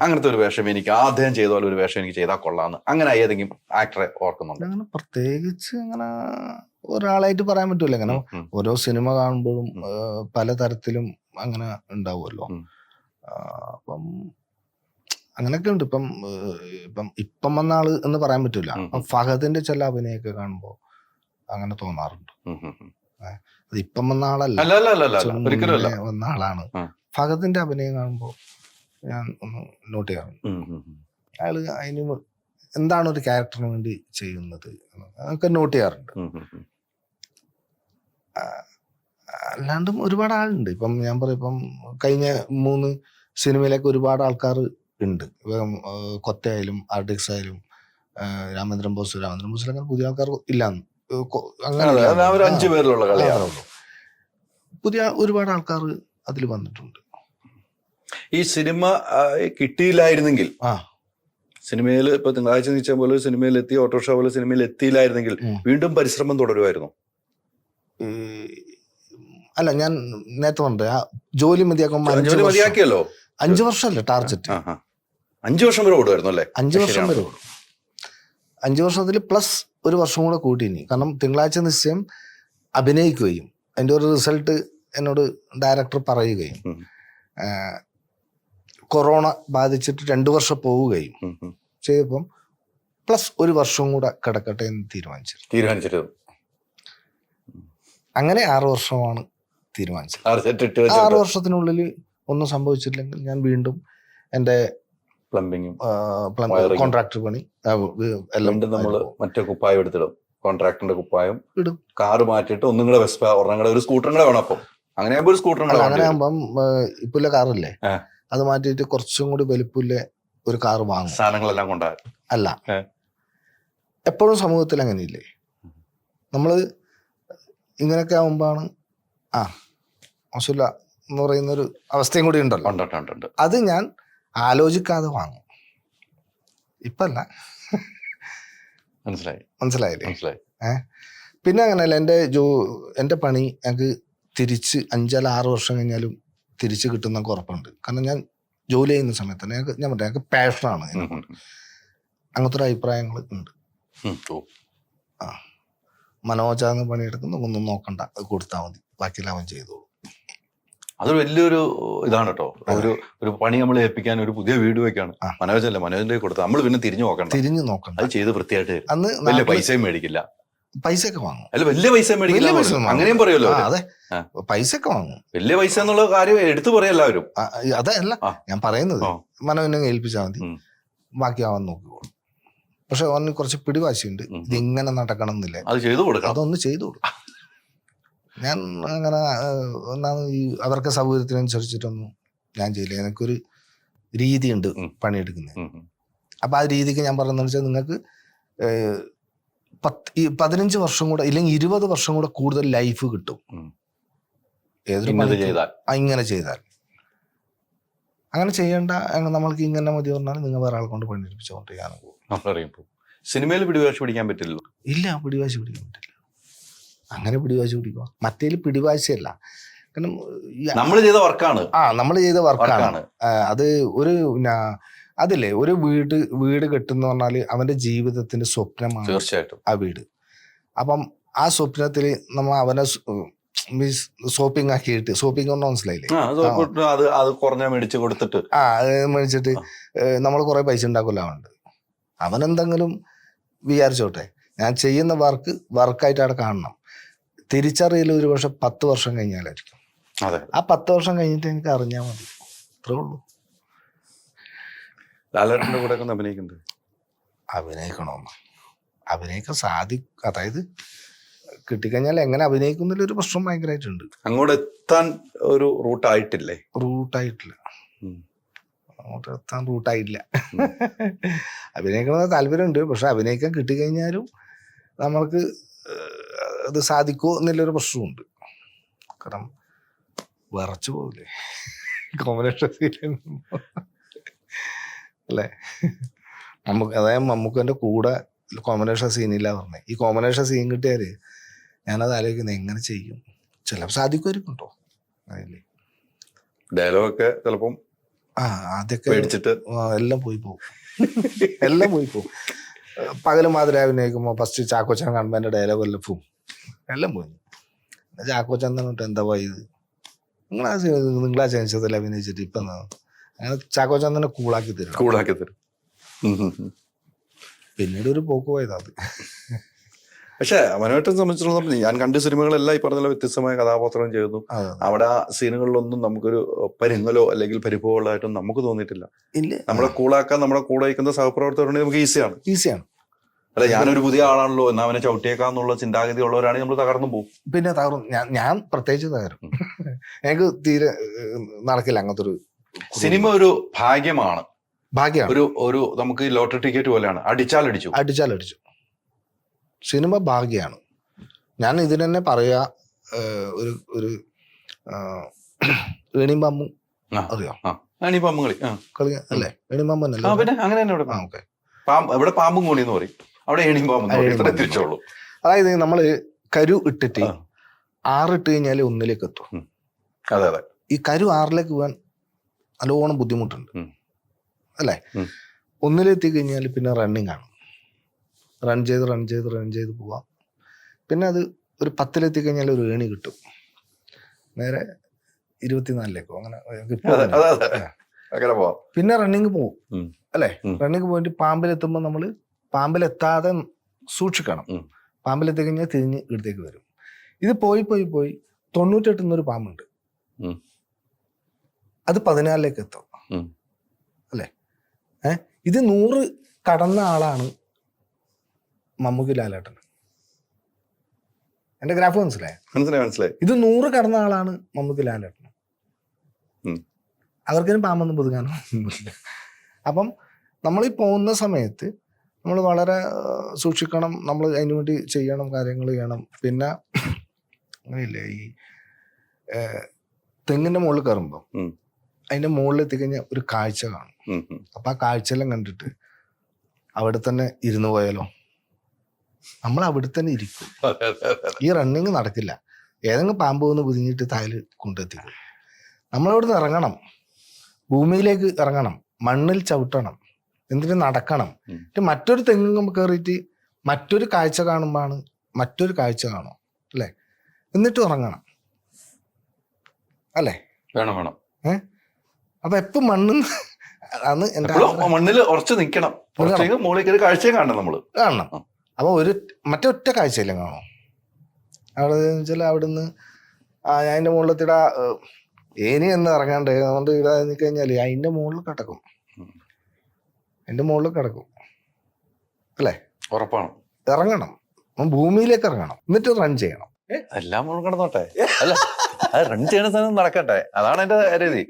അങ്ങനത്തെ ഒരു വേഷം എനിക്ക്, അദ്ദേഹം ചെയ്ത പോലെ ഒരു വേഷം എനിക്ക് ചെയ്താൽ കൊള്ളാന്ന്, അങ്ങനെ ഏതെങ്കിലും ആക്ടറെ ഓർക്കുന്നുണ്ട്? അങ്ങനെ പ്രത്യേകിച്ച് അങ്ങനെ ഒരാളായിട്ട് പറയാൻ പറ്റൂല. അങ്ങനെ ഓരോ സിനിമ കാണുമ്പോഴും പലതരത്തിലും അങ്ങനെ ഉണ്ടാവുമല്ലോ. അപ്പം അങ്ങനെയൊക്കെ ഉണ്ട്. ഇപ്പം വന്ന ആള് എന്ന് പറയാൻ പറ്റൂല. ഫഹദിന്റെ ചില അഭിനയൊക്കെ കാണുമ്പോ അങ്ങനെ തോന്നാറുണ്ട്. അത് ഇപ്പം വന്ന ആളല്ല, വന്ന ആളാണ്. ഫഹദിന്റെ അഭിനയം കാണുമ്പോ ഞാൻ ഒന്ന് നോട്ട് ചെയ്യാറുണ്ട്. അയാള് അതിന് എന്താണ് ഒരു ക്യാരക്ടറിന് വേണ്ടി ചെയ്യുന്നത് അതൊക്കെ നോട്ട് ചെയ്യാറുണ്ട്. അല്ലാണ്ടും ഒരുപാട് ആളുണ്ട്. ഇപ്പം ഞാൻ പറയും, ഇപ്പം കഴിഞ്ഞ 3 സിനിമയിലൊക്കെ ഒരുപാട് ആൾക്കാർ ഉണ്ട്. ഇപ്പം കൊത്തയായാലും ആർട്ടിക്സ് ആയാലും രാമേന്ദ്രൻ ബോസിലൊക്കെ പുതിയ ആൾക്കാർ ഇല്ലാന്ന് അങ്ങനെ ഒരു 5 പേരിലുള്ള കളിയാണ്. പുതിയ ഒരുപാട് ആൾക്കാർ അതിൽ വന്നിട്ടുണ്ട്. ഈ സിനിമ കിട്ടിയില്ലായിരുന്നെങ്കിൽ, സിനിമയിൽ ഇപ്പൊ തിങ്കളാഴ്ച നീച്ച പോലെ സിനിമയിൽ എത്തി, ഓട്ടോറിക്ഷ പോലെ സിനിമയിൽ എത്തിയില്ലായിരുന്നെങ്കിൽ വീണ്ടും പരിശ്രമം തുടരുമായിരുന്നു? അല്ല, ഞാൻ നേരത്തെ പറഞ്ഞത് ജോലി മതിയാക്കിയല്ലോ. 5 വർഷമല്ലേ ടാർജറ്റ്. 5 വർഷം വരെ ഓടുമായിരുന്നു അല്ലേ? 5 വർഷം വരെ ഓടും. 5 വർഷത്തിൽ പ്ലസ് 1 വർഷം കൂടെ കൂട്ടിനി. കാരണം തിങ്കളാഴ്ച നിശ്ചയം അഭിനയിക്കുകയും അതിൻ്റെ ഒരു റിസൾട്ട് എന്നോട് ഡയറക്ടർ പറയുകയും കൊറോണ ബാധിച്ചിട്ട് 2 വർഷം പോവുകയും ചെയ്തപ്പം പ്ലസ് 1 വർഷം കൂടെ കിടക്കട്ടെ എന്ന് തീരുമാനിച്ചിരുന്നു. അങ്ങനെ 6 വർഷമാണ് തീരുമാനിച്ചത്. 6 വർഷത്തിനുള്ളിൽ ഒന്നും സംഭവിച്ചില്ലെങ്കിൽ ഞാൻ വീണ്ടും എൻ്റെ പ്ലംബിങ്ങും കോൺട്രാക്ടർ പണി എല്ലാം മറ്റേ കുപ്പായം എടുത്തിടും. കോൺട്രാക്ടറിന്റെ കുപ്പായം ഇടും. കാറ് മാറ്റിയിട്ട് ഒന്നും കൂടെ വെസ്പ ഒരെണ്ണം കൂടെ ഒരു സ്കൂട്ടറും കൂടെ വേണം. അപ്പം അങ്ങനെ ആകുമ്പോൾ ഒരു സ്കൂട്ടറും കൂടെ അങ്ങനെ ആകുമ്പം ഇപ്പില്ല കാറില്ലേ, അത് മാറ്റിയിട്ട് കുറച്ചും കൂടി വലിപ്പില്ല ഒരു കാറ് വാങ്ങും. സാധനങ്ങളെല്ലാം കൊണ്ടുപോകാൻ അല്ല, എപ്പോഴും സമൂഹത്തിൽ അങ്ങനെയില്ലേ, നമ്മള് ഇങ്ങനെയൊക്കെ ആകുമ്പോഴാണ് മോശമില്ല എന്ന് പറയുന്നൊരു അവസ്ഥയും കൂടി ഉണ്ടല്ലോ. അത് ഞാൻ ആലോചിക്കാതെ വാങ്ങും. ഇപ്പല്ല, മനസ്സിലായില്ലേ? പിന്നെ അങ്ങനെയല്ല, എൻ്റെ പണി ഞങ്ങൾക്ക് തിരിച്ച് 5-6 വർഷം കഴിഞ്ഞാലും തിരിച്ച് കിട്ടുന്നൊക്കെ ഉറപ്പുണ്ട്. കാരണം ഞാൻ ജോലി ചെയ്യുന്ന സമയത്ത് തന്നെ ഞാൻ പറയാം, ഞങ്ങൾക്ക് പാഷനാണ്. അങ്ങനത്തെ ഒരു അഭിപ്രായങ്ങൾ ഉണ്ട്. മനോജാന്ന് പണിയെടുക്കുന്ന ഒന്നും നോക്കണ്ട, അത് കൊടുത്താൽ മതി, ബാക്കിയെല്ലാം അവൻ ചെയ്തോളൂ. അത് വലിയൊരു ഇതാണ് കേട്ടോ. ഒരു പണി നമ്മൾ ഏൽപ്പിക്കാൻ, ഒരു പുതിയ വീട് വെക്കാണ്, മനോജന്റെ കൊടുത്താൽ നമ്മൾ പിന്നെ തിരിഞ്ഞു നോക്കണ്ട, അത് ചെയ്ത് വൃത്തിയായിട്ട് അന്ന് വലിയ പൈസയും മേടിക്കില്ല. പൈസയൊക്കെ വാങ്ങും. അല്ല, വലിയ പൈസ മേടിക്കില്ല, അങ്ങനെയും പറയുമല്ലോ. അതെ, പൈസയൊക്കെ വാങ്ങും. വലിയ പൈസ എന്നുള്ള കാര്യം എടുത്തു പറയാം എല്ലാവരും. അതല്ല ഞാൻ പറയുന്നത്, മനോജനെ ഏൽപ്പിച്ചാൽ മതി, ബാക്കി അവൻ നോക്കിക്കോളും. പക്ഷെ അവന് കുറച്ച് പിടിവാശിയുണ്ട്, ഇതിങ്ങനെ നടക്കണം എന്നില്ല, അത് ചെയ്തു കൊടുക്കണം, അതൊന്ന് ചെയ്തു കൊടുക്കും. ഞാൻ അങ്ങനെ അവർക്ക് സൗകര്യത്തിനനുസരിച്ചിട്ടൊന്നും ഞാൻ ചെയ്യില്ല. എനിക്കൊരു രീതിയുണ്ട് പണിയെടുക്കുന്നത്. അപ്പം ആ രീതിക്ക് ഞാൻ പറയുന്നത് വെച്ചാൽ, നിങ്ങൾക്ക് 15 വർഷം കൂടെ ഇല്ലെങ്കിൽ 20 വർഷം കൂടെ കൂടുതൽ ലൈഫ് കിട്ടും ഇങ്ങനെ ചെയ്താൽ. അങ്ങനെ ചെയ്യേണ്ട, നമ്മൾക്ക് ഇങ്ങനെ മതി പറഞ്ഞാൽ നിങ്ങൾ വേറെ ആൾ കൊണ്ട് പണിയെടുപ്പിച്ചുകൊണ്ട് ചെയ്യാനും പോകും. സിനിമയിൽ പിടിവാശി പിടിക്കാൻ പറ്റില്ലല്ലോ. ഇല്ല, പിടിവാശി പിടിക്കാൻ പറ്റില്ല. അങ്ങനെ പിടിവാശി പിടിക്കുക, മറ്റേല് പിടിവാശിയല്ല. കാരണം നമ്മൾ ചെയ്ത വർക്കാണ്. നമ്മൾ ചെയ്ത വർക്കാണ് അത്. അതില്ലേ, ഒരു വീട് കെട്ടുന്ന പറഞ്ഞാൽ അവന്റെ ജീവിതത്തിന്റെ സ്വപ്നമാണ് തീർച്ചയായിട്ടും ആ വീട്. അപ്പം ആ സ്വപ്നത്തിൽ നമ്മൾ അവനെ മീൻസ് ഷോപ്പിംഗ് ആക്കിയിട്ട്, ഷോപ്പിംഗ് കൊണ്ട് മനസ്സിലായില്ലേ, അത് കുറഞ്ഞ മേടിച്ച് കൊടുത്തിട്ട് മേടിച്ചിട്ട് നമ്മൾ കുറെ പൈസ ഉണ്ടാക്കില്ല. അവനുണ്ട്, അവനെന്തെങ്കിലും വിചാരിച്ചോട്ടെ, ഞാൻ ചെയ്യുന്ന വർക്കായിട്ട് അവിടെ കാണണം. തിരിച്ചറിയൽ ഒരു പക്ഷെ 10 വർഷം കഴിഞ്ഞാലായിരിക്കും. ആ 10 വർഷം കഴിഞ്ഞിട്ട് എനിക്ക് അറിഞ്ഞാൽ മതി, അത്രേ ഉള്ളൂ. ലാലേട്ടൻ്റെ കൂടെ അഭിനയിക്കുന്നത്, അഭിനയിക്കാൻ അതായത് കിട്ടിക്കഴിഞ്ഞാൽ എങ്ങനെ അഭിനയിക്കുന്നതിലൊരു പ്രശ്നം ഭയങ്കരമായിട്ടുണ്ട്. അങ്ങോട്ട് എത്താൻ ഒരു റൂട്ടായിട്ടില്ല. അങ്ങോട്ട് എത്താൻ റൂട്ടായിട്ടില്ല. അഭിനയിക്കണമെന്ന് താല്പര്യമുണ്ട്, പക്ഷെ അഭിനയിക്കാൻ കിട്ടിക്കഴിഞ്ഞാലും നമ്മൾക്ക് അത് സാധിക്കുമോ എന്നുള്ളൊരു പ്രശ്നമുണ്ട്. കാരണം വിറച്ചു പോകില്ലേ കോമ്പിനേഷൻ സീൻ അല്ലേ. അതായത് മമ്മൂക്കൻ്റെ കൂടെ കോമ്പിനേഷൻ സീനില്ല പറഞ്ഞത്. ഈ കോമ്പിനേഷൻ സീൻ കിട്ടിയാൽ ഞാനത് ആലോചിക്കുന്നത് എങ്ങനെ ചെയ്യും. ചിലപ്പോൾ സാധിക്കുമായിരിക്കും കേട്ടോ. അതല്ലേ ഡയലോഗൊക്കെ ചിലപ്പം ആദ്യമൊക്കെ എല്ലാം പോയി പോകും. പകല് മാതിരി അഭിനയിക്കുമ്പോൾ ഫസ്റ്റ് ചാക്കോച്ചൻ കാണുമ്പോൾ എൻ്റെ ഡയലോഗ് എല്ലാം പോവും, എല്ലാം പോയി. ചാക്കോച്ചൻ തന്നിട്ട് എന്താ പോയത്, നിങ്ങളാ ചാൻസത്തിൽ അഭിനയിച്ചിട്ട് ഇപ്പം അങ്ങനെ ചാക്കോച്ചൻ തന്നെ കൂളാക്കി തരും. പിന്നീട് ഒരു പോക്ക് പോയതാ അത്. പക്ഷെ മനോഹരനെ സംബന്ധിച്ചിടത്തോളം ഞാൻ കണ്ട സിനിമകളെല്ലാം ഈ പറഞ്ഞ വ്യത്യസ്തമായ കഥാപാത്രം ചെയ്യുന്നു. അവിടെ ആ സീനുകളിലൊന്നും നമുക്കൊരു പരിങ്ങലോ അല്ലെങ്കിൽ പരിഭവങ്ങളായിട്ടൊന്നും നമുക്ക് തോന്നിയിട്ടില്ല. നമ്മളെ കൂളാക്കാൻ നമ്മുടെ കൂടെ വയ്ക്കുന്ന സഹപ്രവർത്തകരുണ്ടെങ്കിൽ നമുക്ക് ഈസിയാണ്. അല്ല ഞാനൊരു പുതിയ ആളാണല്ലോ എന്നാ അവനെ ചവിട്ടിയേക്കാന്നുള്ള ചിന്താഗതി ഉള്ളവരാണെങ്കിൽ നമ്മൾ തകർന്നു പോകും. പിന്നെ തകർന്നു. ഞാൻ പ്രത്യേകിച്ച് തകരും. എനിക്ക് തീരെ നടക്കില്ല അങ്ങനത്തെ ഒരു. സിനിമ ഒരു ഭാഗ്യമാണ്. ഭാഗ്യമാണ്. ഒരു നമുക്ക് ലോട്ടറി ടിക്കറ്റ് പോലെയാണ്. അടിച്ചു. സിനിമ ഭാഗ്യമാണ്. ഞാൻ ഇതിന് തന്നെ പറയാ. ഒരു ഏണിമ്പാമ്പും അറിയോ? കളി അല്ലേ? ഏണിമ്പാമ്പല്ലേ? പിന്നെ അങ്ങനെ തന്നെ ഇവിടെ പാമ്പും കോണി എന്ന് പറയും, അവിടെ ഏണിയും പാമ്പും തിരിച്ചോളൂ. അതായത് നമ്മള് കരു ഇട്ടിട്ട് 6 ഇട്ട് കഴിഞ്ഞാല് 1ലേക്ക് എത്തും. അതെ അതെ. ഈ കരു 6ലേക്ക് പോകാൻ നല്ലോണം ബുദ്ധിമുട്ടുണ്ട് അല്ലേ? 1ലെത്തി കഴിഞ്ഞാൽ പിന്നെ റണ്ണിങ് ആണ്. റൺ ചെയ്ത് പോവാം. പിന്നെ അത് ഒരു 10ലെത്തി കഴിഞ്ഞാൽ ഒരു ഏണി കിട്ടും. നേരെ 24ലേക്കോ അങ്ങനെ പോവാം. പിന്നെ റണ്ണിങ് പോവും അല്ലേ? റണ്ണിങ് പോയിട്ട് പാമ്പിലെത്തുമ്പോൾ നമ്മൾ പാമ്പിലെത്താതെ സൂക്ഷിക്കണം. പാമ്പിലെത്തി കഴിഞ്ഞാൽ തിരിഞ്ഞ് ഇടത്തേക്ക് വരും. ഇത് പോയി 98 പാമ്പുണ്ട്. അത് 14ലേക്ക് എത്തും അല്ലേ? ഇത് 100 കടന്ന ആളാണ് മമ്മൂട്ടി ലാലേട്ടൻ. എന്റെ ഗ്രാഫ് മനസ്സിലായി. ഇത് 100 കടന്ന ആളാണ് മമ്മൂട്ടി ലാലേട്ടൻ. അവർക്കിനും പാമ്പൊന്നും പുതുക്കാനോ പറ്റില്ല. അപ്പം നമ്മൾ ഈ പോകുന്ന സമയത്ത് നമ്മൾ വളരെ സൂക്ഷിക്കണം. നമ്മൾ അതിന് വേണ്ടി ചെയ്യണം, കാര്യങ്ങൾ ചെയ്യണം. പിന്നെ അങ്ങനെയില്ലേ, ഈ തെങ്ങിന്റെ മുകളിൽ കയറുമ്പോൾ അതിന്റെ മുകളിൽ എത്തിക്കഴിഞ്ഞാൽ ഒരു കാഴ്ച കാണും. അപ്പൊ ആ കാഴ്ചയെല്ലാം കണ്ടിട്ട് അവിടെ തന്നെ ഇരുന്ന് പോയാലോ? നമ്മൾ അവിടെ തന്നെ ഇരിക്കും. ഈ റണ്ണിങ് നടക്കില്ല. ഏതെങ്കിലും പാമ്പ് വന്ന് പുതിഞ്ഞിട്ട് താഴെ കൊണ്ടെത്തിക്കും. നമ്മളവിടുന്ന് ഇറങ്ങണം, ഭൂമിയിലേക്ക് ഇറങ്ങണം, മണ്ണിൽ ചവിട്ടണം, എന്നിട്ട് നടക്കണം. മറ്റൊരു തെങ്ങും കയറിയിട്ട് മറ്റൊരു കാഴ്ച കാണുമ്പോഴാണ് മറ്റൊരു കാഴ്ച കാണും അല്ലേ? എന്നിട്ട് ഇറങ്ങണം അല്ലേ? വേണം. അപ്പൊ എപ്പം മണ്ണിന്ന് ആണ് മണ്ണിൽ ഉറച്ചു നിൽക്കണം. കാഴ്ച കാണണം. അപ്പൊ മറ്റൊറ്റ കാഴ്ചയില്ല കാണോ? അവിടെ വെച്ചാൽ അവിടുന്ന് ഞാൻ അതിന്റെ മുകളിലെത്തിടാ ഏനി എന്ന് ഇറങ്ങാണ്ട് അതുകൊണ്ട് ഇവിടെ നിൽക്കഴിഞ്ഞാല് അതിന്റെ മുകളിൽ കിടക്കും. അല്ലേ? ഉറപ്പാണ്. ഇറങ്ങണം, ഭൂമിയിലേക്ക് ഇറങ്ങണം, എന്നിട്ട് റൺ ചെയ്യണം. എല്ലാം കിടന്നോട്ടെ. അല്ല, അത് റൺ ചെയ്യണ സമയം നടക്കട്ടെ. അതാണ് എന്റെ രീതി.